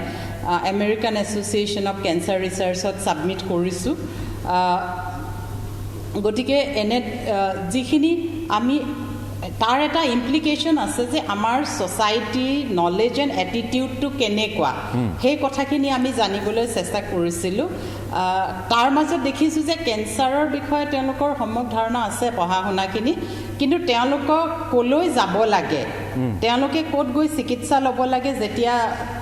আমেৰিকান এছ'চিয়েশ্যন অফ কেঞ্চাৰ ৰিচাৰ্চত ছাবমিট কৰিছোঁ গতিকে এনে যিখিনি আমি তাৰ এটা ইমপ্লিকেশ্যন আছে যে আমাৰ ছ'চাইটি নলেজ এণ্ড এটিটিউডটো কেনেকুৱা সেই কথাখিনি আমি জানিবলৈ চেষ্টা কৰিছিলোঁ তাৰ মাজত দেখিছোঁ যে কেঞ্চাৰৰ বিষয়ে তেওঁলোকৰ সম্যক ধাৰণা আছে পঢ়া শুনাখিনি কিন্তু তেওঁলোকক ক'লৈ যাব লাগে তেওঁলোকে ক'ত গৈ চিকিৎসা ল'ব লাগে যেতিয়া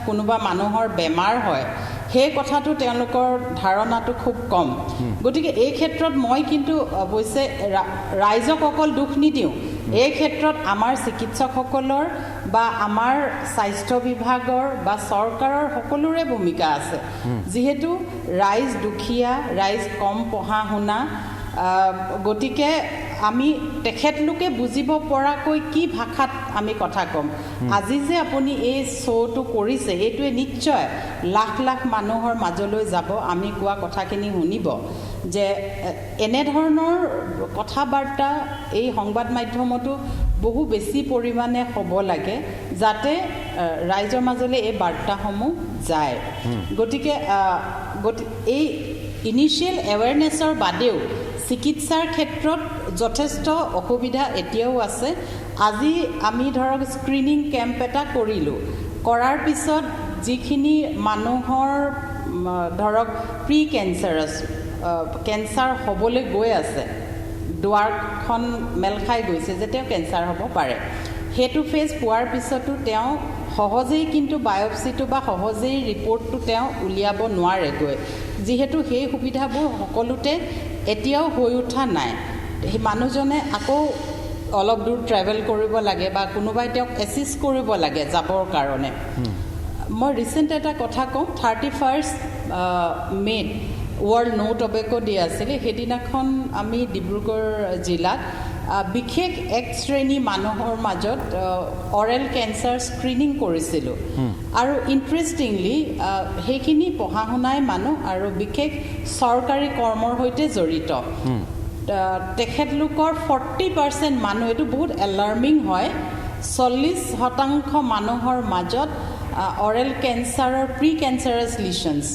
কোনোবা মানুহৰ বেমাৰ হয় সেই কথাটো তেওঁলোকৰ ধাৰণাটো খুব কম গতিকে এই ক্ষেত্ৰত মই কিন্তু অৱশ্যে ৰাইজক অকল দুখ নিদিওঁ এই ক্ষেত্ৰত আমাৰ চিকিৎসকসকলৰ বা আমাৰ স্বাস্থ্য বিভাগৰ বা চৰকাৰৰ সকলোৰে ভূমিকা আছে যিহেতু ৰাইজ দুখীয়া ৰাইজ কম পঢ়া শুনা গতিকে আমি তেখেতলোকে বুজিব পৰাকৈ কি ভাষাত আমি কথা ক'ম আজি যে আপুনি এই শ্ব'টো কৰিছে এইটোৱে নিশ্চয় লাখ লাখ মানুহৰ মাজলৈ যাব আমি কোৱা কথাখিনি শুনিব যে এনেধৰণৰ কথা বাৰ্তা এই সংবাদ মাধ্যমতো বহু বেছি পৰিমাণে হ'ব লাগে যাতে ৰাইজৰ মাজলৈ এই বাৰ্তাসমূহ যায় গতিকে এই ইনিচিয়েল এৱেৰনেছৰ বাদেও চিকিৎসাৰ ক্ষেত্ৰত যথেষ্ট অসুবিধা এতিয়াও আছে আজি আমি ধৰক স্ক্ৰিনিং কেম্প এটা কৰিলোঁ কৰাৰ পিছত যিখিনি মানুহৰ ধৰক প্ৰি কেঞ্চাৰাছ কেঞ্চাৰ হ'বলৈ গৈ আছে, দুৱাৰখন মেল খাই গৈছে যে তেওঁ কেঞ্চাৰ হ'ব পাৰে, সেইটো ফেজ পোৱাৰ পিছতো তেওঁ সহজেই কিন্তু বায়'পচিটো বা সহজেই ৰিপৰ্টটো তেওঁ উলিয়াব নোৱাৰেগৈ, যিহেতু সেই সুবিধাবোৰ সকলোতে এতিয়াও হৈ উঠা নাই। সেই মানুহজনে আকৌ অলপ দূৰ ট্ৰেভেল কৰিব লাগে বা কোনোবাই তেওঁক এছিষ্ট কৰিব লাগে যাবৰ কাৰণে। মই ৰিচেণ্ট এটা কথা কওঁ, 31 মে'ত ৱৰ্ল্ড ন' টবেকো ডে আছিলে, সেইদিনাখন আমি ডিব্ৰুগড় জিলাত বিশেষ এক শ্ৰেণী মানুহৰ মাজত অৰেল কেঞ্চাৰ স্ক্ৰিনিং কৰিছিলোঁ। আৰু ইণ্টাৰেষ্টিংলি সেইখিনি পঢ়া শুনাই মানুহ আৰু বিশেষ চৰকাৰী কৰ্মৰ সৈতে জড়িত। তেখেতলোকৰ 40% মানুহ, এইটো বহুত এলাৰ্মিং হয়, 40% মানুহৰ মাজত অৰেল কেঞ্চাৰৰ প্ৰি কেঞ্চাৰাছ লিচনছ,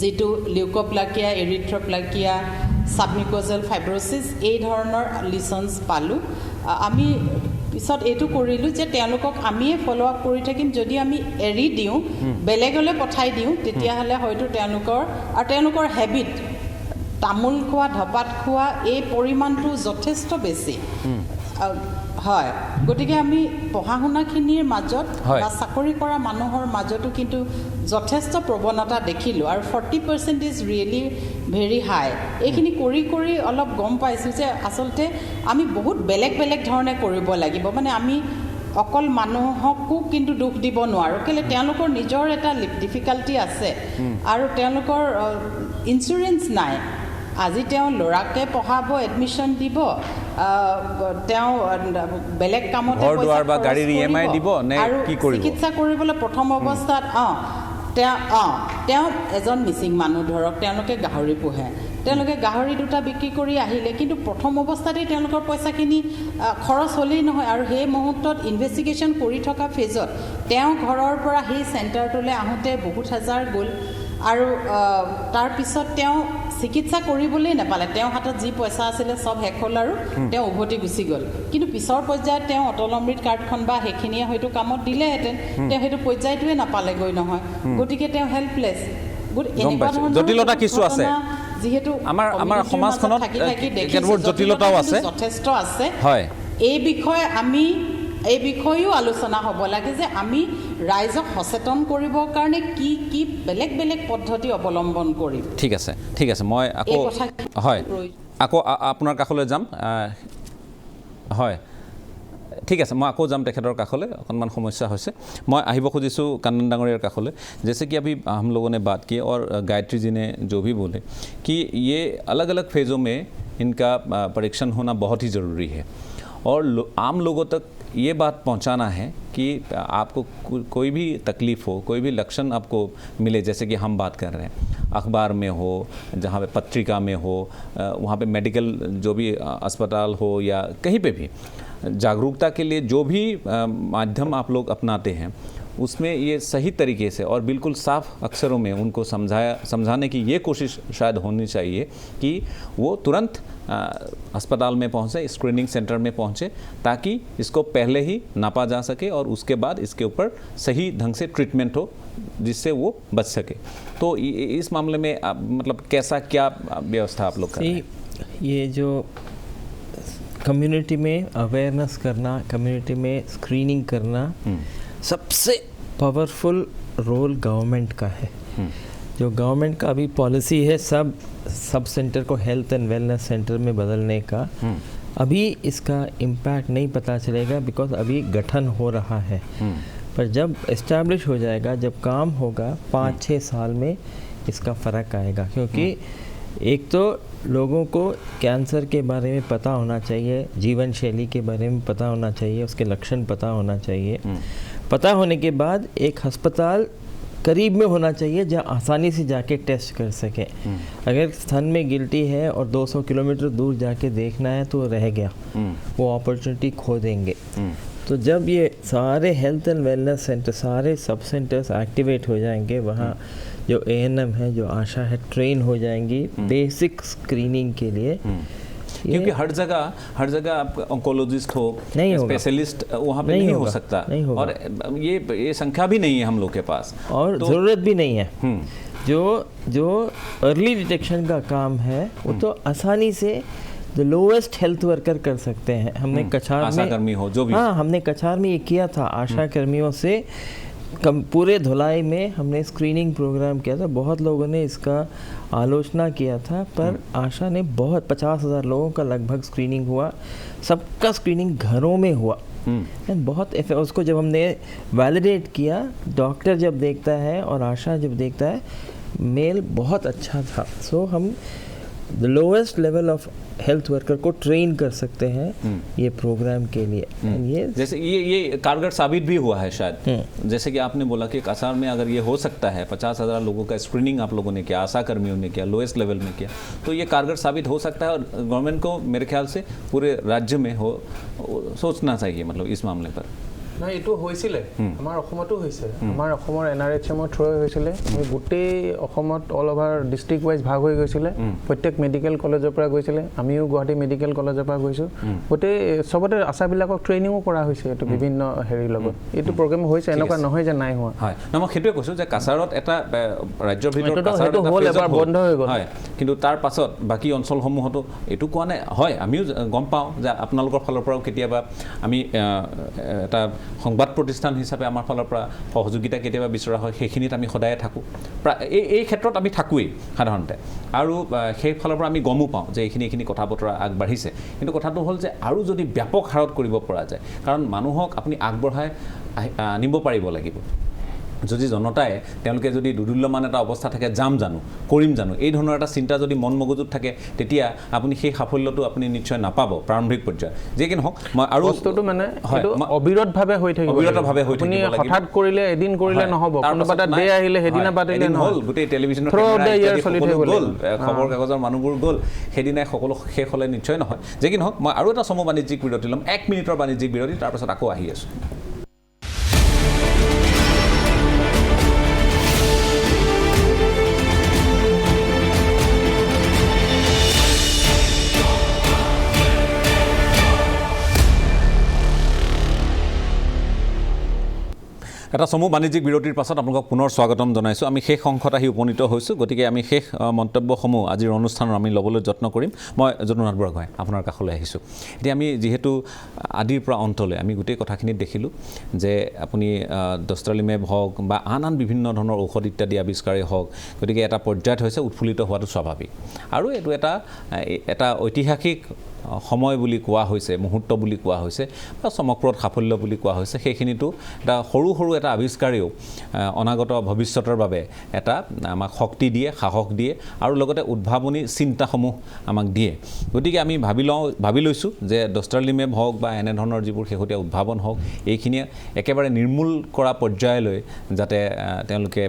যিটো লিউকোপ্লাকিয়া, এৰিথ্ৰপ্লাকিয়া, সাবমিউকোজাল ফাইব্ৰচিছ, এই ধৰণৰ লিচনছ পালোঁ। আমি পিছত এইটো কৰিলোঁ যে তেওঁলোকক আমিয়ে ফ'ল' আপ কৰি থাকিম, যদি আমি এৰি দিওঁ বেলেগলৈ পঠাই দিওঁ তেতিয়াহ'লে হয়তো তেওঁলোকৰ হেবিট, তামোল খোৱা, ধপাত খোৱা, এই পৰিমাণটো যথেষ্ট বেছি হয়। গতিকে আমি পঢ়া শুনাখিনিৰ মাজত বা চাকৰি কৰা মানুহৰ মাজতো কিন্তু যথেষ্ট প্ৰৱণতা দেখিলোঁ, আৰু 40% ইজ ৰিয়েলি ভেৰি হাই। এইখিনি কৰি কৰি অলপ গম পাইছোঁ যে আচলতে আমি বহুত বেলেগ বেলেগ ধৰণে কৰিব লাগিব। মানে আমি অকল মানুহকো কিন্তু দুখ দিব নোৱাৰোঁ, কেলৈ তেওঁলোকৰ নিজৰ এটা ডিফিকাল্টি আছে আৰু তেওঁলোকৰ ইঞ্চুৰেঞ্চ নাই। আজি তেওঁ ল'ৰাকে পঢ়াব, এডমিশ্যন দিব, তেওঁ বেলেগ কামতে আৰু চিকিৎসা কৰিবলৈ প্ৰথম অৱস্থাত তেওঁ এজন মিচিং মানুহ, ধৰক তেওঁলোকে গাহৰি পোহে, তেওঁলোকে গাহৰি 2টা বিক্ৰী কৰি আহিলে, কিন্তু প্ৰথম অৱস্থাতেই তেওঁলোকৰ পইচাখিনি খৰচ হ'লেই নহয়। আৰু সেই মুহূৰ্তত ইনভেষ্টিগেশ্যন কৰি থকা ফেজত তেওঁ ঘৰৰ পৰা সেই চেণ্টাৰটোলৈ আহোঁতে বহুত হাজাৰ গ'ল, আৰু তাৰপিছত তেওঁ চিকিৎসা কৰিবলৈ নাপালে, তেওঁৰ হাতত যি পইচা আছিলে চব শেষ হ'ল আৰু তেওঁ উভতি গুচি গ'ল। কিন্তু পিছৰ পৰ্যায়ত তেওঁ অটল অমৃত কাৰ্ডখন বা সেইখিনিয়ে হয়তো কামত দিলেহেঁতেন, তেওঁ সেইটো পৰ্যায়টোৱে নাপালেগৈ নহয়, গতিকে তেওঁ হেল্পলেছ। জটিলতা কিছু আছে, যিহেতু আমাৰ সমাজখনত জটিলতাও আছে, যথেষ্ট আছে। এই বিষয়েও আলোচনা হ'ব লাগে যে আমি ৰাইজক সচেতন কৰিবৰ কাৰণে কি কি বেলেগ বেলেগ পদ্ধতি অৱলম্বন কৰিম। ঠিক আছে, ঠিক আছে, মই আকৌ আপোনাৰ কাষলৈ যাম। হয়, ঠিক আছে, মই আকৌ যাম তেখেতৰ কাষলৈ, অকণমান সমস্যা হৈছে। মই আহিব খুজিছোঁ কানন ডাঙৰীয়াৰ কাষলৈ। जैसे कि अभी हम लोगों ने बात की और गायत्री जी ने जो भी बोले कि ये अलग अलग फेज़ों में इनका परीक्षण होना बहुत ही ज़रूरी है, और आम लोगों तक ये बात पहुंचाना है कि आपको कोई भी तकलीफ़ हो, कोई भी लक्षण आपको मिले, जैसे कि हम बात कर रहे हैं, अखबार में हो, जहाँ पे पत्रिका में हो, वहाँ पे मेडिकल जो भी अस्पताल हो या कहीं पे भी, जागरूकता के लिए जो भी माध्यम आप लोग अपनाते हैं उसमें ये सही तरीके से और बिल्कुल साफ अक्षरों में उनको समझाने की ये कोशिश शायद होनी चाहिए कि वो तुरंत अस्पताल में पहुँचे, स्क्रीनिंग सेंटर में पहुँचे, ताकि इसको पहले ही नापा जा सके और उसके बाद इसके ऊपर सही ढंग से ट्रीटमेंट हो, जिससे वो बच सके। तो इस मामले में मतलब कैसा क्या व्यवस्था आप लोग करें? ये जो कम्युनिटी में अवेयरनेस करना, कम्युनिटी में स्क्रीनिंग करना, सबसे पावरफुल रोल गवर्नमेंट का है। जो गवर्नमेंट का अभी पॉलिसी है सब सेंटर को हेल्थ एंड वेलनेस सेंटर में बदलने का, अभी इसका इम्पैक्ट नहीं पता चलेगा, बिकॉज अभी गठन हो रहा है। पर जब इस्टेब्लिश हो जाएगा, जब काम होगा, 5-6 साल में इसका फ़र्क आएगा। क्योंकि एक तो लोगों को कैंसर के बारे में पता होना चाहिए, जीवन शैली के बारे में पता होना चाहिए, उसके लक्षण पता होना चाहिए। पता होने के बाद एक अस्पताल करीब में होना चाहिए जहाँ आसानी से जाके टेस्ट कर सके। अगर स्तन में गिल्टी है और 200 किलोमीटर दूर जाके देखना है तो रह गया, वो अपॉर्चुनिटी खो देंगे। तो जब ये सारे हेल्थ एंड वेलनेस सेंटर, सारे सब सेंटर्स एक्टिवेट हो जाएंगे, वहाँ जो ANM है, जो आशा है, ट्रेन हो जाएंगी बेसिक स्क्रीनिंग के लिए। क्योंकि हर जगह आप ऑन्कोलॉजिस्ट हो, स्पेशलिस्ट वहाँ पे नहीं हो सकता, और ये संख्या भी नहीं है हम लोग के पास, और ज़रूरत भी नहीं है। जो अर्ली डिटेक्शन का काम है वो तो आसानी से द लोएस्ट हेल्थ वर्कर कर सकते हैं. हमने कछार में आशा कर्मी हो जो भी, हाँ हमने कछार में ये किया था. आशा कर्मियों से पूरे धुलाई में हमने स्क्रीनिंग प्रोग्राम किया था. बहुत लोगों ने इसका आलोचना किया था, पर आशा ने बहुत 50,000 लोगों का लगभग स्क्रीनिंग हुआ. सबका स्क्रीनिंग घरों में हुआ. बहुत उसको जब हमने वैलिडेट किया, डॉक्टर जब देखता है और आशा जब देखता है, मेल बहुत अच्छा था. सो हम the lowest level of health worker को ट्रेन कर सकते हैं ये प्रोग्राम के लिए. ये जैसे ये कारगर साबित भी हुआ है शायद. जैसे कि आपने बोला कि कसार में अगर ये हो सकता है, 50,000 लोगों का स्क्रीनिंग आप लोगों ने किया, आशा कर्मियों ने किया, लोएस्ट लेवल में किया, तो ये कारगर साबित हो सकता है. और गवर्नमेंट को मेरे ख्याल से पूरे राज्य में सोचना चाहिए मतलब इस मामले पर. নাই এইটো হৈছিলে আমাৰ অসমতো হৈছে. আমাৰ অসমৰ NRHMৰ থ্ৰুৱে হৈছিলে. গোটেই অসমত অল অভাৰ ডিষ্ট্ৰিক্ট ৱাইজ ভাগ হৈ গৈছিলে. প্ৰত্যেক মেডিকেল কলেজৰ পৰা গৈছিলে. আমিও গুৱাহাটী মেডিকেল কলেজৰ পৰা গৈছোঁ. গোটেই চবতে আশাবিলাকক ট্ৰেইনিঙো কৰা হৈছে এইটো বিভিন্ন হেৰিৰ লগত. এইটো প্ৰগ্ৰেম হৈছে, এনেকুৱা নহয় যে নাই হোৱা. হয়, মই সেইটোৱে কৈছোঁ যে কাছাৰত এটা ৰাজ্যৰ ভিতৰত বন্ধ হৈ গ'ল. হয়, কিন্তু তাৰ পাছত বাকী অঞ্চলসমূহতো এইটো কোৱা নাই. হয়, আমিও গম পাওঁ যে আপোনালোকৰ ফালৰ পৰাও কেতিয়াবা আমি এটা সংবাদ প্ৰতিষ্ঠান হিচাপে আমাৰ ফালৰ পৰা সহযোগিতা কেতিয়াবা বিচৰা হয়, সেইখিনিত আমি সদায়ে থাকোঁ. এই ক্ষেত্ৰত আমি থাকোৱেই সাধাৰণতে. আৰু সেই ফালৰ পৰা আমি গমো পাওঁ যে এইখিনি কথা বতৰা আগবাঢ়িছে. কিন্তু কথাটো হ'ল যে আৰু যদি ব্যাপক হাৰত কৰিব পৰা যায়, কাৰণ মানুহক আপুনি আগবঢ়াই আনিব পাৰিব লাগিব. যদি জনতাই তেওঁলোকে যদি দুদুল্যমান এটা অৱস্থা থাকে, যাম জানো, কৰিম জানো, এই ধৰণৰ এটা চিন্তা যদি মন মগজুত থাকে, তেতিয়া আপুনি সেই সাফল্যটো আপুনি নিশ্চয় নাপাব প্ৰাৰম্ভিক পৰ্যায়ত. যিয়ে কি নহওক, মই আৰু বস্তুটো মানে অবিৰতভাৱে হৈ থাকিব, অবিৰতভাৱে হৈ থাকিব লাগিব. হঠাৎ কৰিলে এদিন কৰিলে নহ'ব. কোনোবা এটা ডে আহিলে সেইদিনা পাতিলে নহ'ল. গোটেই টেলিভিছনৰ গ'ল, খবৰ কাগজৰ মানুহবোৰ গ'ল, সেইদিনাই সকলো শেষ হ'লে নিশ্চয় নহয়. যিয়ে কি নহওক, মই আৰু এটা চমু বাণিজ্যিক বিৰতি ল'ম, 1 মিনিটৰ বাণিজ্যিক বিৰতি, তাৰপাছত আকৌ আহি আছোঁ. এটা চমু বাণিজ্যিক বিৰতিৰ পাছত আপোনালোকক পুনৰ স্বাগতম জনাইছোঁ. আমি শেষ অংশত আহি উপনীত হৈছোঁ. গতিকে আমি শেষ মন্তব্যসমূহ আজিৰ অনুষ্ঠানৰ আমি ল'বলৈ যত্ন কৰিম. মই যদুনাথ বৰগোহাঁই আপোনাৰ কাষলৈ আহিছোঁ. এতিয়া আমি যিহেতু আদিৰ পৰা অন্তলৈ আমি গোটেই কথাখিনিত দেখিলোঁ যে আপুনি ডষ্টাৰলিমেব হওক বা আন বিভিন্ন ধৰণৰ ঔষধ ইত্যাদি আৱিষ্কাৰেই হওক, গতিকে এটা পৰ্যায়ত হৈছে উৎফুল্লিত হোৱাটো স্বাভাৱিক. আৰু এইটো এটা ঐতিহাসিক সময় বুলি কোৱা হৈছে, মুহূৰ্ত বুলি কোৱা হৈছে, বা চমকপ্ৰদ সাফল্য বুলি কোৱা হৈছে. সেইখিনিতো এটা সৰু এটা আৱিষ্কাৰেও অনাগত ভৱিষ্যতৰ বাবে এটা আমাক শক্তি দিয়ে, সাহস দিয়ে, আৰু লগতে উদ্ভাৱনী চিন্তাসমূহ আমাক দিয়ে. গতিকে আমি ভাবি লৈছোঁ যে ডষ্টাৰলিমেব হওক বা এনেধৰণৰ যিবোৰ শেহতীয়া উদ্ভাৱন হওক, এইখিনিয়ে একেবাৰে নিৰ্মূল কৰা পৰ্যায়লৈ যাতে তেওঁলোকে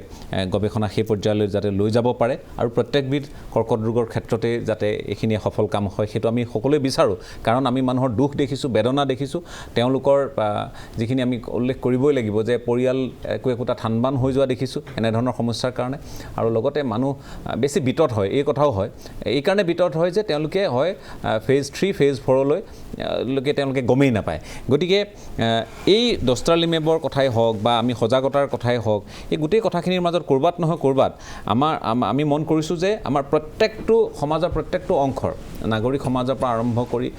গৱেষণা সেই পৰ্যায়লৈ যাতে লৈ যাব পাৰে, আৰু প্ৰত্যেকবিধ কৰ্কট ৰোগৰ ক্ষেত্ৰতে যাতে এইখিনিয়ে সফল কাম হয়, সেইটো আমি সকলোৱে বিচাৰোঁ. কাৰণ আমি মানুহৰ দুখ দেখিছোঁ, বেদনা দেখিছোঁ, তেওঁলোকৰ যিখিনি আমি উল্লেখ কৰিবই লাগিব যে পৰিয়াল একোটা থানবান হৈ যোৱা দেখিছোঁ এনেধৰণৰ সমস্যাৰ কাৰণে. আৰু লগতে মানুহ বেছি বিতত হয়, এই কথাও হয়. এইকাৰণে বিতত হয় যে তেওঁলোকে হয় ফেজ 3, ফেজ 4লৈ তেওঁলোকে গমেই নাপায়. গতিকে এই ডষ্টাৰলিমেবৰ কথাই হওক বা আমি সজাগতাৰ কথাই হওক, এই গোটেই কথাখিনিৰ মাজত ক'ৰবাত নহয় ক'ৰবাত আমি মন কৰিছোঁ যে আমাৰ প্ৰত্যেকটো সমাজৰ প্ৰত্যেকটো অংশৰ, নাগৰিক সমাজৰ পৰা আৰম্ভ কৰি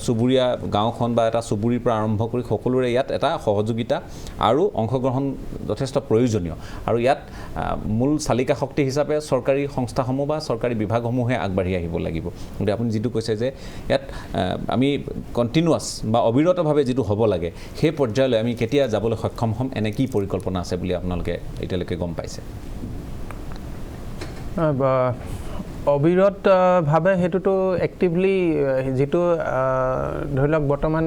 চুবুৰীয়া গাঁওখন বা এটা চুবুৰীৰ পৰা আৰম্ভ কৰি সকলোৰে ইয়াত এটা সহযোগিতা আৰু অংশগ্ৰহণ যথেষ্ট প্ৰয়োজনীয়. আৰু ইয়াত মূল চালিকা শক্তি হিচাপে চৰকাৰী সংস্থাসমূহ বা চৰকাৰী বিভাগসমূহে আগবাঢ়ি আহিব লাগিব. গতিকে আপুনি যিটো কৈছে যে ইয়াত আমি কণ্টিনিউৱাছ বা অবিৰতভাৱে যিটো হ'ব লাগে, সেই পৰ্যায়লৈ আমি কেতিয়া যাবলৈ সক্ষম হ'ম, এনে কি পৰিকল্পনা আছে বুলি আপোনালোকে এতিয়ালৈকে গম পাইছে? অবিৰতভাৱে সেইটোতো এক্টিভলি যিটো ধৰি লওক বৰ্তমান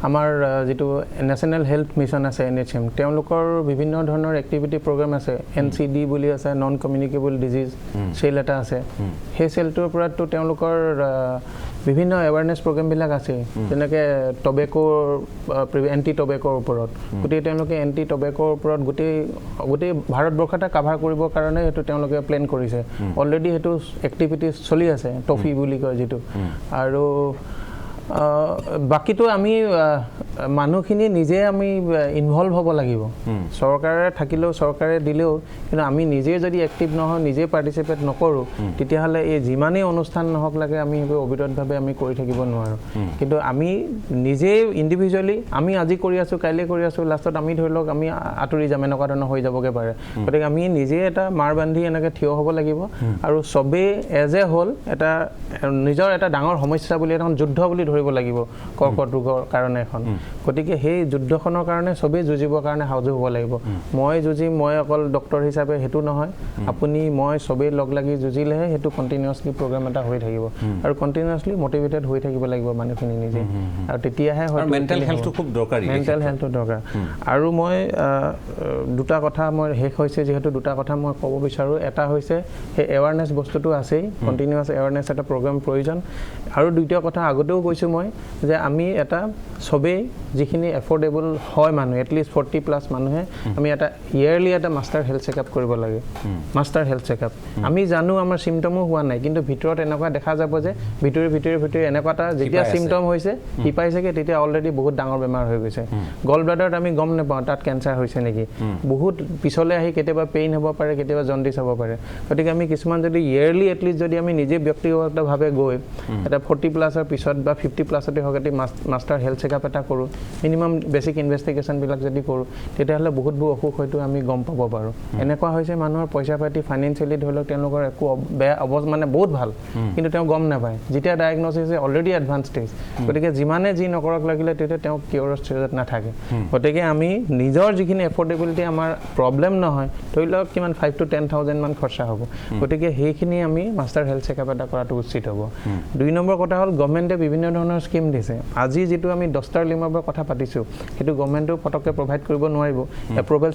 আমাৰ যিটো নেশ্যনেল হেল্থ মিছন আছে NHM, তেওঁলোকৰ বিভিন্ন ধৰণৰ এক্টিভিটি প্ৰগ্ৰেম আছে. NCD বুলি আছে, নন কমিউনিকেবল ডিজিজ চেল এটা আছে. সেই চেলটোৰ পৰাতো তেওঁলোকৰ বিভিন্ন এৱাৰনেছ প্ৰগ্ৰেমবিলাক আছে, যেনেকৈ এণ্টি টবেকৰ ওপৰত. গতিকে তেওঁলোকে এণ্টি টবেকৰ ওপৰত গোটেই ভাৰতবৰ্ষতে কাভাৰ কৰিবৰ কাৰণে সেইটো তেওঁলোকে প্লেন কৰিছে. অলৰেডি সেইটো এক্টিভিটিজ চলি আছে, টফি বুলি কয় যিটো. আৰু বাকীটো আমি মানুহখিনি নিজে আমি ইনভলভ হ'ব লাগিব চৰকাৰে থাকিলেও চৰকাৰে দিলেও কিন্তু আমি নিজে যদি এক্টিভ নহওঁ নিজে পাৰ্টিচিপেট নকৰোঁ তেতিয়াহ'লে এই যিমানেই অনুষ্ঠান নহওক লাগে আমি সেইবোৰ অবিৰতভাৱে আমি কৰি থাকিব নোৱাৰোঁ কিন্তু আমি নিজে ইণ্ডিভিজুৱেলি আমি আজি কৰি আছোঁ কাইলৈ কৰি আছোঁ লাষ্টত আমি ধৰি লওক আমি আঁতৰি যাম এনেকুৱা ধৰণৰ হৈ যাবগৈ পাৰে গতিকে আমি নিজে এটা মাৰ বান্ধি এনেকৈ থিয় হ'ব লাগিব আৰু চবেই এজ এ হ'ল এটা নিজৰ এটা ডাঙৰ সমস্যা বুলি এখন যুদ্ধ বুলি ধৰিব লাগিব কৰ্কট ৰোগৰ কাৰণে এখন গতিকে সেই যুদ্ধখনৰ কাৰণে চবেই যুঁজিবৰ কাৰণে সাজু হ'ব লাগিব মই যুঁজিম মই অকল ডক্টৰ হিচাপে সেইটো নহয় আপুনি মই চবেই লগ লাগি যুঁজিলেহে সেইটো কণ্টিনিউৱাছলি প্ৰগ্ৰাম এটা হৈ থাকিব আৰু কণ্টিনিউৱাছলি মটিভেটেড হৈ থাকিব লাগিব মানুহখিনি নিজে আৰু তেতিয়াহে হয় মেণ্টেল হেল্থটো খুব দৰকাৰী মেণ্টেল হেল্থটো দৰকাৰ আৰু মই দুটা কথা মই শেষ হৈছে যিহেতু দুটা কথা মই ক'ব বিচাৰোঁ এটা হৈছে সেই এৱাৰনেছ বস্তুটো আছেই কণ্টিনিউৱাছ এৱাৰনেছ এটা প্ৰগ্ৰাম প্ৰয়োজন আৰু দ্বিতীয় কথা আগতেও কৈছোঁ মই যে আমি এটা চবেই যিখিনি এফৰ্ডেবল হয় মানুহ এটলিষ্ট 40+ মানুহে আমি এটা ইয়েৰলি এটা মাষ্টাৰ হেল্থ চেকআপ কৰিব লাগে মাষ্টাৰ হেল্থ চেকআপ আমি জানো আমাৰ চিমটমো হোৱা নাই কিন্তু ভিতৰত এনেকুৱা দেখা যাব যে ভিতৰে এনেকুৱা এটা যেতিয়া চিমটম হৈছে সি পাইছেগৈ তেতিয়া অলৰেডি বহুত ডাঙৰ বেমাৰ হৈ গৈছে গল ব্লাডাৰত আমি গম নাপাওঁ তাত কেঞ্চাৰ হৈছে নেকি বহুত পিছলৈ আহি কেতিয়াবা পেইন হ'ব পাৰে কেতিয়াবা জণ্ডিছ হ'ব পাৰে গতিকে আমি কিছুমান যদি ইয়েৰলি এটলিষ্ট যদি আমি নিজে ব্যক্তিগতভাৱে গৈ এটা 40+ৰ পিছত বা 50+তে হওক এটি মাষ্টাৰ হেল্থ চেকআপ এটা কৰোঁ মিনিমাম বেছিক ইনভেষ্টিগেশ্যনবিলাক যদি কৰোঁ তেতিয়াহ'লে বহুতবোৰ অসুখ হয়তো আমি গম পাব পাৰোঁ এনেকুৱা হৈছে মানুহৰ পইচা পাতি ফাইনেন্সিয়েলি ধৰি লওক তেওঁলোকৰ একো বেয়া অৱস্থা মানে বহুত ভাল কিন্তু তেওঁ গম নাপায় যেতিয়া ডায়েগন'চিছ অলৰেডি এডভান্স ষ্টেজ গতিকে যিমানে যি নকৰক লাগিলে তেতিয়া তেওঁ কিয়ৰৰ ষ্টেজত নাথাকে গতিকে আমি নিজৰ যিখিনি এফৰ্ডেবিলিটি আমাৰ প্ৰব্লেম নহয় ধৰি লওক কিমান 5,000 to 10,000 মান খৰচা হ'ব গতিকে সেইখিনি আমি মাষ্টাৰ হেল্থ চেকআপ এটা কৰাটো উচিত হ'ব 2 নম্বৰ কথা হ'ল গভৰ্ণমেণ্টে বিভিন্ন ধৰণৰ স্কিম দিছে আজি যিটো আমি 10টাৰ লিমৰ কথা পাতিছোঁ সেইটো গভৰ্ণমেণ্টেও পটককৈ প্ৰভাইড কৰিব নোৱাৰিব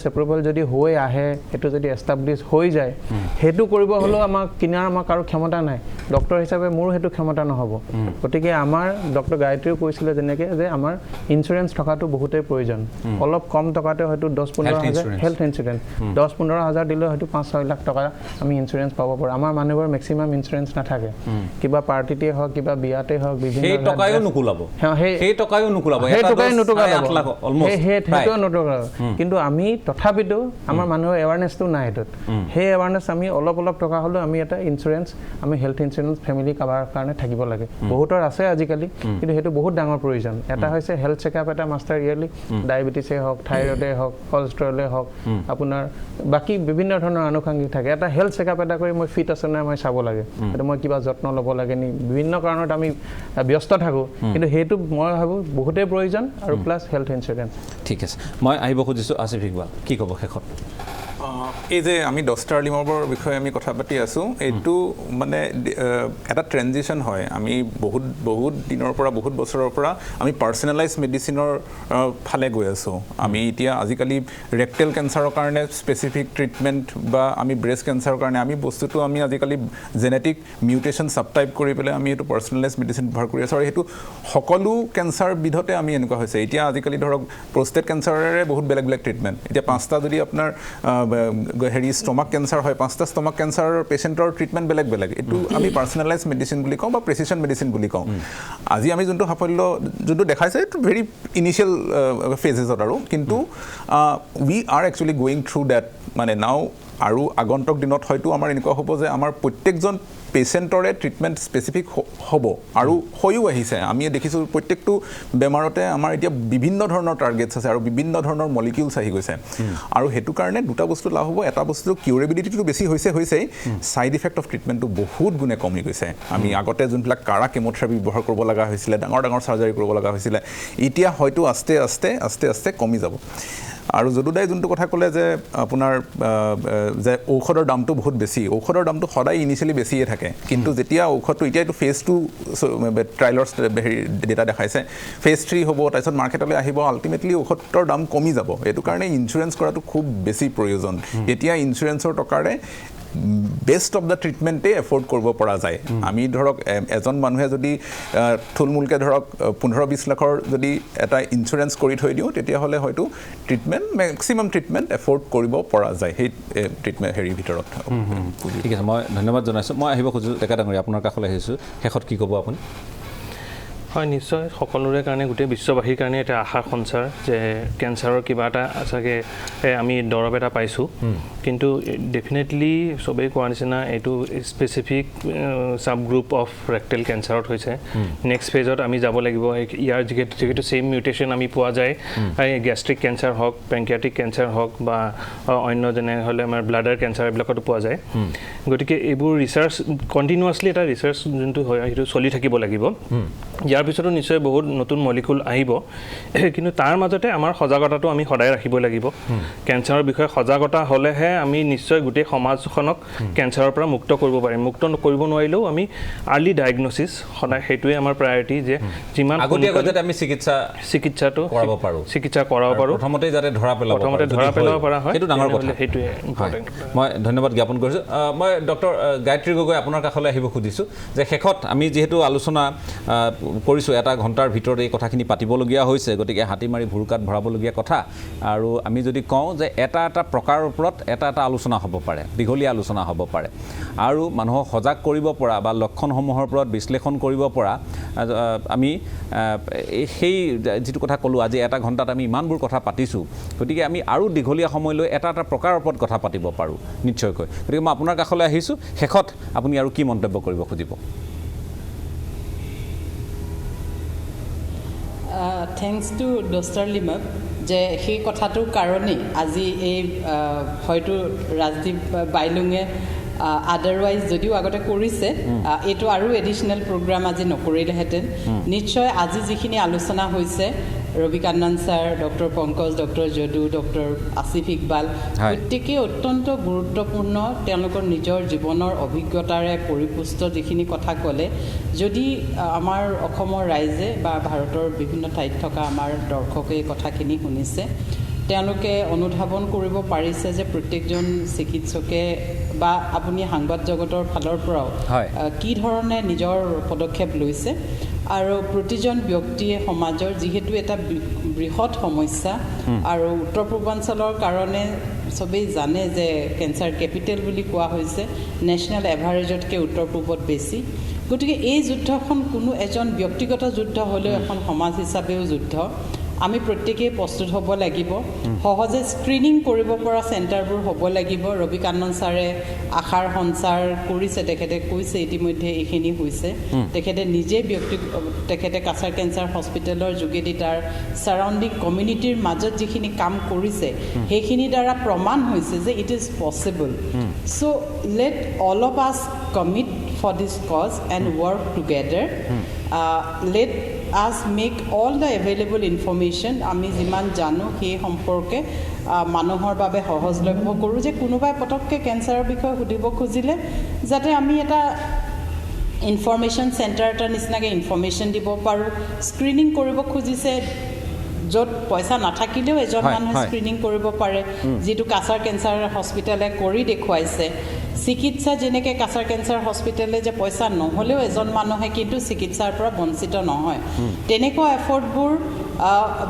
এপ্ৰুভেল যদি হৈ আহে সেইটো যদি এষ্টাব্লিছ হৈ যায় সেইটো কৰিব হ'লেও আমাক কাৰো ক্ষমতা নাই ডক্টৰ হিচাপে মোৰো সেইটো ক্ষমতা নহ'ব গতিকে আমাৰ ডক্টৰ গায়ত্ৰীও কৈছিলে যেনেকৈ যে আমাৰ ইঞ্চুৰেঞ্চ থকাটো বহুতেই প্ৰয়োজন অলপ কম টকাতে হয়তো 10-15,000 হেল্থ ইঞ্চুৰেঞ্চ 10-15,000 দিলেও হয়তো 5-6 লাখ টকা আমি ইঞ্চুৰেঞ্চ পাব পাৰোঁ আমাৰ মানুহবোৰৰ মেক্সিমাম ইঞ্চুৰেঞ্চ নাথাকে কিবা পাৰ্টিতে হওক কিবা বিয়াতে হওক বিভিন্ন কিন্তু আমি তথাপিতো আমাৰ মানুহৰ এৱাৰনেছটো নাই সেইটোত সেই এৱাৰনেছ আমি অলপ টকা হ'লেও আমি এটা ইঞ্চুৰেঞ্চ আমি হেল্থ ইঞ্চুৰেঞ্চ ফেমিলি কাভাৰৰ কাৰণে থাকিব লাগে বহুতৰ আছে আজিকালি কিন্তু সেইটো বহুত ডাঙৰ প্ৰয়োজন এটা হৈছে হেল্থ চেকআপ এটা মাষ্টাৰ ইয়েৰলি ডায়েবেটিছে হওক থাইৰয়ডে হওক কলেষ্ট্ৰলে হওক আপোনাৰ বাকী বিভিন্ন ধৰণৰ আনুষংগিক থাকে এটা হেল্থ চেকআপ এটা কৰি মই ফিট আছে নাই মই চাব লাগে সেইটো মই কিবা যত্ন ল'ব লাগে নি বিভিন্ন কাৰণত আমি ব্যস্ত থাকোঁ কিন্তু সেইটো মই ভাবোঁ বহুতেই প্ৰয়োজন আৰু প্লাছ হেল্থ ইঞ্চুৰেঞ্চ ঠিক আছে মই আহিব খুজিছোঁ আসিফ ইকবাল কি ক'ব শেষত এই যে আমি 10টাৰ লিমৰ বিষয়ে আমি কথা পাতি আছোঁ এইটো মানে এটা ট্ৰেনজিশ্যন হয় আমি বহুত দিনৰ পৰা বহুত বছৰৰ পৰা আমি পাৰ্চনেলাইজ মেডিচিনৰ ফালে গৈ আছোঁ আমি এতিয়া আজিকালি ৰেক্টেল কেঞ্চাৰৰ কাৰণে স্পেচিফিক ট্ৰিটমেণ্ট বা আমি ব্ৰেষ্ট কেঞ্চাৰৰ কাৰণে আমি বস্তুটো আমি আজিকালি জেনেটিক মিউটেশ্যন ছাবটাইপ কৰি পেলাই আমি এইটো পাৰ্চনেলাইজ মেডিচিন ব্যৱহাৰ কৰি আছোঁ আৰু সেইটো সকলো কেঞ্চাৰ বিধতে আমি এনেকুৱা হৈছে এতিয়া আজিকালি ধৰক প্ৰষ্টেট কেঞ্চাৰৰে বহুত বেলেগ ট্ৰিটমেণ্ট এতিয়া 5টা যদি আপোনাৰ ষ্টমাক কেঞ্চাৰ হয় 5টা ষ্টমাক কেঞ্চাৰৰ পেচেণ্টৰ ট্ৰিটমেণ্ট বেলেগ এইটো আমি পাৰ্চনেলাইজ মেডিচিন বুলি কওঁ বা প্ৰেচিশ্যন মেডিচিন বুলি কওঁ আজি আমি যোনটো সাফল্য যোনটো দেখাইছে এইটো ভেৰি ইনিচিয়েল ফেজেছত আৰু কিন্তু we are actually going through that মানে নাও আৰু আগন্তুক দিনত হয়তো আমাৰ এনেকুৱা হ'ব যে আমাৰ প্ৰত্যেকজন পেচেণ্টৰে ট্ৰিটমেণ্ট স্পেচিফিক হ'ব আৰু হৈও আহিছে আমি দেখিছোঁ প্ৰত্যেকটো বেমাৰতে আমাৰ এতিয়া বিভিন্ন ধৰণৰ টাৰ্গেটছ আছে আৰু বিভিন্ন ধৰণৰ মলিকিউলছ আহি গৈছে আৰু সেইটো কাৰণে দুটা বস্তু লাভ হ'ব এটা বস্তু কিউৰেবিলিটিটো বেছি হৈছেই ছাইড ইফেক্ট অফ ট্ৰিটমেণ্টটো বহুত গুণে কমি গৈছে আমি আগতে যোনবিলাক কাৰা কেম'থেৰাপি ব্যৱহাৰ কৰিব লগা হৈছিলে ডাঙৰ চাৰ্জাৰী কৰিব লগা হৈছিলে এতিয়া হয়তো আস্তে কমি যাব আৰু যদুদাই যোনটো কথা ক'লে যে আপোনাৰ যে ঔষধৰ দামটো বহুত বেছি ঔষধৰ দামটো সদায় ইনিচিয়েলি বেছিয়ে থাকে কিন্তু যেতিয়া ঔষধটো এতিয়া এইটো ফেজ 2 ট্ৰাইলৰ ডেটা দেখাইছে ফেজ 3 হ'ব তাৰপিছত মাৰ্কেটলৈ আহিব আল্টিমেটলি ঔষধৰ দাম কমি যাব এইটো কাৰণে ইঞ্চুৰেঞ্চ কৰাটো খুব বেছি প্ৰয়োজন এতিয়া ইঞ্চুৰেঞ্চৰ টকাৰে বেষ্ট অফ দ্য ট্ৰিটমেণ্টেই এফৰ্ড কৰিব পৰা যায় আমি ধৰক এজন মানুহে যদি থুলমূলকৈ ধৰক 15-20 লাখৰ যদি এটা ইঞ্চুৰেঞ্চ কৰি থৈ দিওঁ তেতিয়াহ'লে হয়তো মেক্সিমাম ট্ৰিটমেণ্ট এফৰ্ড কৰিব পৰা যায় সেই ট্ৰিটমেণ্ট ভিতৰত ঠিক আছে মই ধন্যবাদ জনাইছোঁ মই আহিব খোজোঁ ডেকা ডাঙৰীয়া আপোনাৰ কাষলৈ আহিছোঁ শেষত কি ক'ব আপুনি হয় নিশ্চয় সকলোৰে কাৰণে গোটেই বিশ্ববাসীৰ কাৰণে এটা আশাৰ সঞ্চাৰ যে কেঞ্চাৰৰ কিবা এটা চাগে আমি দৰৱ এটা পাইছোঁ কিন্তু ডেফিনেটলি চবেই কোৱাৰ নিচিনা এইটো specific sub group of rectal কেঞ্চাৰত হৈছে নেক্সট ফেজত আমি যাব লাগিব ইয়াৰ যিহেতু সেম মিউটেশ্যন আমি পোৱা যায় গেষ্ট্ৰিক কেঞ্চাৰ হওক পেংক্ৰিয়াটিক কেঞ্চাৰ হওক বা অন্য যেনে হ'লে আমাৰ ব্লাডাৰ কেঞ্চাৰ এইবিলাকতো পোৱা যায় গতিকে এইবোৰ ৰিচাৰ্চ কণ্টিনিউৱাছলি এটা ৰিচাৰ্চ যোনটো হয় সেইটো চলি থাকিব লাগিব ইয়াৰ পিছতো নিশ্চয় বহুত নতুন মলিকুল আহিব কিন্তু তাৰ মাজতে আমাৰ সজাগতাটো আমি সদায় ৰাখিব লাগিব কেঞ্চাৰৰ বিষয়ে সজাগতা হ'লেহে আমি নিশ্চয় গোটেই সমাজখনক কেঞ্চাৰৰ পৰা মুক্ত কৰিব পাৰিম মুক্ত কৰিব নোৱাৰিলেও আমি আৰ্লি ডায়েগনচিছ সদায় সেইটোৱে আমাৰ প্ৰায়ৰিটি যে যিমান আগতীয়াকৈ আমি চিকিৎসাটো কৰাব পাৰোঁ প্ৰথমতে যাতে ধৰা পেলাব পৰা হয় সেইটো ডাঙৰ কথা সেইটোৱে ইম্পৰ্টেণ্ট মই ধন্যবাদ জ্ঞাপন কৰিছোঁ মই ডক্টৰ গায়ত্ৰী গগৈ আপোনাৰ কাষলৈ আহিব খুজিছোঁ যে শেষত আমি যিহেতু আলোচনা কৰিছোঁ এটা ঘণ্টাৰ ভিতৰত এই কথাখিনি পাতিবলগীয়া হৈছে গতিকে হাতী মাৰি ভুৰুকাত ভৰাবলগীয়া কথা আৰু আমি যদি কওঁ যে এটা প্ৰকাৰৰ ওপৰত এটা আলোচনা হ'ব পাৰে দীঘলীয়া আলোচনা হ'ব পাৰে আৰু মানুহক সজাগ কৰিব পৰা বা লক্ষণসমূহৰ ওপৰত বিশ্লেষণ কৰিব পৰা আমি সেই যিটো কথা ক'লোঁ আজি এটা ঘণ্টাত আমি ইমানবোৰ কথা পাতিছোঁ গতিকে আমি আৰু দীঘলীয়া সময়লৈ এটা প্ৰকাৰৰ ওপৰত কথা পাতিব পাৰোঁ নিশ্চয়কৈ গতিকে মই আপোনাৰ কাষলৈ আহিছোঁ শেষত আপুনি আৰু কি মন্তব্য কৰিব খুজিব থেংকছ টু ডক্টৰ লিমাপ যে সেই কথাটোৰ কাৰণেই আজি এই হয়তো ৰাজদীপ বাইলুঙে আদাৰৱাইজ যদিও আগতে কৰিছে এইটো আৰু এডিশ্যনেল প্ৰগ্ৰাম আজি নকৰিলেহেঁতেন নিশ্চয় আজি যিখিনি আলোচনা হৈছে Ravi Kannan sir doctor Pankaj doctor Jadu doctor Asif Iqbal প্ৰত্যেকেই অত্যন্ত গুৰুত্বপূৰ্ণ তেওঁলোকৰ নিজৰ জীৱনৰ অভিজ্ঞতাৰে পৰিপুষ্ট যিখিনি কথা ক'লে যদি আমাৰ অসমৰ ৰাইজে বা ভাৰতৰ বিভিন্ন ঠাইত থকা আমাৰ দৰ্শকে এই কথাখিনি শুনিছে তেওঁলোকে অনুধাৱন কৰিব পাৰিছে যে প্ৰত্যেকজন চিকিৎসকে বা আপুনি সাংবাদ জগতৰ ফালৰ পৰাও কি ধৰণে নিজৰ পদক্ষেপ লৈছে আৰু প্ৰতিজন ব্যক্তিয়ে সমাজৰ যিহেতু এটা বৃহৎ সমস্যা আৰু উত্তৰ পূৰ্বাঞ্চলৰ কাৰণে চবেই জানে যে কেঞ্চাৰ কেপিটেল বুলি কোৱা হৈছে নেশ্যনেল এভাৰেজতকৈ উত্তৰ পূবত বেছি গতিকে এই যুদ্ধখন কোনো এজন ব্যক্তিগত যুদ্ধ হ'লেও এখন সমাজ হিচাপেও যুদ্ধ আমি প্ৰত্যেকেই প্ৰস্তুত হ'ব লাগিব সহজে স্ক্ৰিনিং কৰিব পৰা চেণ্টাৰবোৰ হ'ব লাগিব ৰবি কান্নন ছাৰে আশাৰ সঞ্চাৰ কৰিছে তেখেতে কৈছে ইতিমধ্যে এইখিনি হৈছে তেখেতে নিজে তেখেতে কাছাৰ কেঞ্চাৰ হস্পিটেলৰ যোগেদি তাৰ ছাৰাউণ্ডিং কমিউনিটিৰ মাজত যিখিনি কাম কৰিছে সেইখিনি দ্বাৰা প্ৰমাণ হৈছে যে it is possible so' let all of us commit for this cause and work together let us make all the available information আমি যিমান জানো সেই সম্পৰ্কে মানুহৰ বাবে সহজলভ্য কৰোঁ যে কোনোবাই পটককৈ কেঞ্চাৰৰ বিষয়ে সুধিব খুজিলে যাতে আমি এটা ইনফৰমেশ্যন চেণ্টাৰ এটাৰ নিচিনাকৈ ইনফৰমেশ্যন দিব পাৰোঁ স্ক্ৰিনিং কৰিব খুজিছে য'ত পইচা নাথাকিলেও এজন মানুহে স্ক্ৰিনিং কৰিব পাৰে যিটো কাছাৰ কেঞ্চাৰ হস্পিটেলে কৰি দেখুৱাইছে চিকিৎসা যেনেকৈ কাছাৰ কেঞ্চাৰ হস্পিটেলে যে পইচা নহ'লেও এজন মানুহে কিন্তু চিকিৎসাৰ পৰা বঞ্চিত নহয় তেনেকুৱা এফৰ্টবোৰ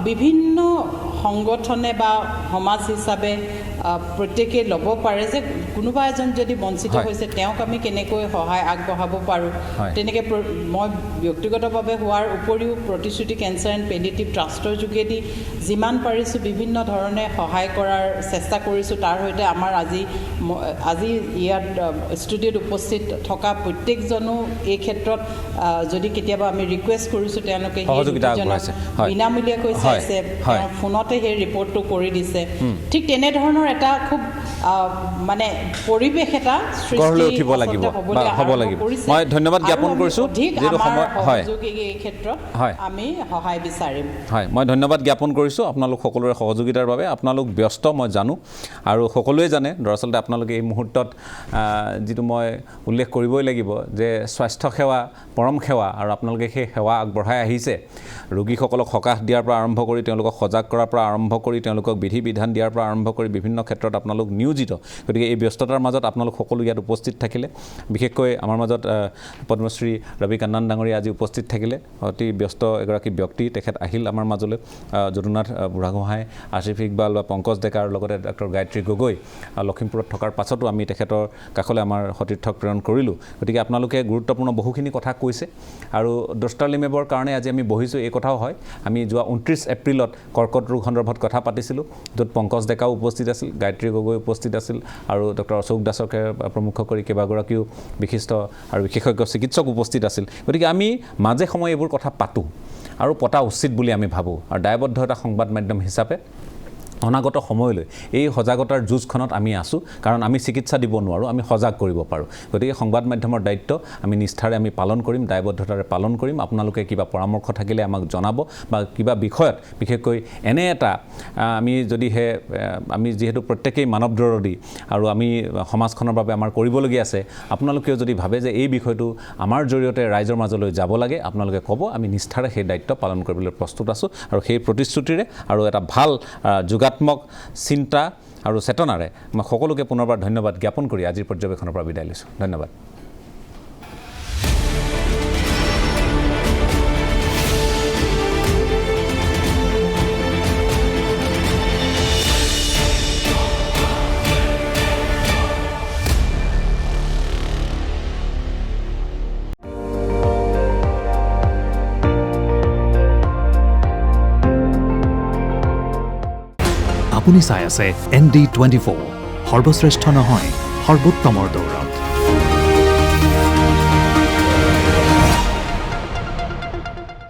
বিভিন্ন সংগঠনে বা সমাজ হিচাপে প্ৰত্যেকেই ল'ব পাৰে যে কোনোবা এজন যদি বঞ্চিত হৈছে তেওঁক আমি কেনেকৈ সহায় আগবঢ়াব পাৰোঁ তেনেকৈ মই ব্যক্তিগতভাৱে হোৱাৰ উপৰিও প্ৰতিশ্ৰুতি কেঞ্চাৰ এণ্ড পেলিয়েটিভ ট্ৰাষ্টৰ যোগেদি যিমান পাৰিছোঁ বিভিন্ন ধৰণে সহায় কৰাৰ চেষ্টা কৰিছোঁ তাৰ সৈতে আমাৰ আজি ইয়াত ষ্টুডিঅ'ত উপস্থিত থকা প্ৰত্যেকজনো এই ক্ষেত্ৰত যদি কেতিয়াবা আমি ৰিকুৱেষ্ট কৰিছোঁ তেওঁলোকে বিনামূলীয়াকৈ চাইছে ফোনতে সেই ৰিপৰ্টটো কৰি দিছে ঠিক তেনেধৰণৰ এটা খুব মানে পৰিৱেশ এটা সৃষ্টি উঠিব লাগিব হ'ব লাগিব মই ধন্যবাদ জ্ঞাপন কৰিছোঁ যিটো সময় এই ক্ষেত্ৰত আমি সহায় বিচাৰিম মই ধন্যবাদ জ্ঞাপন কৰিছোঁ আপোনালোক সকলোৰে সহযোগিতাৰ বাবে আপোনালোক ব্যস্ত মই জানো আৰু সকলোৱে জানে দৰাচলতে আপোনালোকে এই মুহূৰ্তত যিটো মই উল্লেখ কৰিবই লাগিব যে স্বাস্থ্য সেৱা পৰম সেৱা আৰু আপোনালোকে সেই সেৱা আগবঢ়াই আহিছে ৰোগীসকলক সকাহ দিয়াৰ পৰা আৰম্ভ কৰি তেওঁলোকক সজাগ কৰাৰ পৰা আৰম্ভ কৰি তেওঁলোকক বিধি বিধান দিয়াৰ পৰা আৰম্ভ কৰি বিভিন্ন অন্যান্য ক্ষেত্ৰত আপোনালোক নিয়োজিত গতিকে এই ব্যস্ততাৰ মাজত আপোনালোক সকলো ইয়াত উপস্থিত থাকিলে বিশেষকৈ আমাৰ মাজত পদ্মশ্ৰী ৰবি কান্নান ডাঙৰীয়া আজি উপস্থিত থাকিলে অতি ব্যস্ত এগৰাকী ব্যক্তি তেখেত আহিল আমাৰ মাজলৈ যদুনাথ বুঢ়াগোহাঁই আছিফ ইকবাল বা পংকজ ডেকাৰ লগতে ডক্টৰ গায়ত্ৰী গগৈ লখিমপুৰত থকাৰ পাছতো আমি তেখেতৰ কাষলৈ আমাৰ সতীৰ্থক প্ৰেৰণ কৰিলোঁ গতিকে আপোনালোকে গুৰুত্বপূৰ্ণ বহুখিনি কথা কৈছে আৰু ডষ্টাৰলিমেবৰ কাৰণে আজি আমি বহিছোঁ এই কথাও হয় আমি যোৱা 29 এপ্ৰিলত কৰ্কট ৰোগ সন্দৰ্ভত কথা পাতিছিলোঁ য'ত পংকজ ডেকাও উপস্থিত আছিল গায়ত্ৰী গগৈ উপস্থিত আছিল আৰু ডক্টৰ অশোক দাসকে প্ৰমুখ কৰি কেইবাগৰাকীও বিশিষ্ট আৰু বিশেষজ্ঞ চিকিৎসক উপস্থিত আছিল গতিকে আমি মাজে সময়ে এইবোৰ কথা পাতোঁ আৰু পতা উচিত বুলি আমি ভাবোঁ আৰু দায়বদ্ধ এটা সংবাদ মাধ্যম হিচাপে অনাগত সময়লৈ এই সজাগতাৰ যুঁজখনত আমি আছোঁ কাৰণ আমি চিকিৎসা দিব নোৱাৰোঁ আমি সজাগ কৰিব পাৰোঁ গতিকে সংবাদ মাধ্যমৰ দায়িত্ব আমি নিষ্ঠাৰে আমি পালন কৰিম দায়বদ্ধতাৰে পালন কৰিম আপোনালোকে কিবা পৰামৰ্শ থাকিলে আমাক জনাব বা কিবা বিষয়ত বিশেষকৈ এনে এটা আমি যদিহে আমি যিহেতু প্ৰত্যেকেই মানৱদৰদী আৰু আমি সমাজখনৰ বাবে আমাৰ কৰিবলগীয়া আছে আপোনালোকেও যদি ভাবে যে এই বিষয়টো আমাৰ জৰিয়তে ৰাইজৰ মাজলৈ যাব লাগে আপোনালোকে ক'ব আমি নিষ্ঠাৰে সেই দায়িত্ব পালন কৰিবলৈ প্ৰস্তুত আছোঁ আৰু সেই প্ৰতিশ্ৰুতিৰে আৰু এটা ভাল যোগাত্মক চিন্তা আৰু চেতনাৰে মই সকলোকে পুনৰবাৰ ধন্যবাদ জ্ঞাপন কৰি আজিৰ পৰ্যবেক্ষণৰ পৰা বিদায় লৈছোঁ ধন্যবাদ আপুনি চাই আছে ND24 সৰ্বশ্ৰেষ্ঠ নহয় সৰ্বোত্তমৰ দৌৰত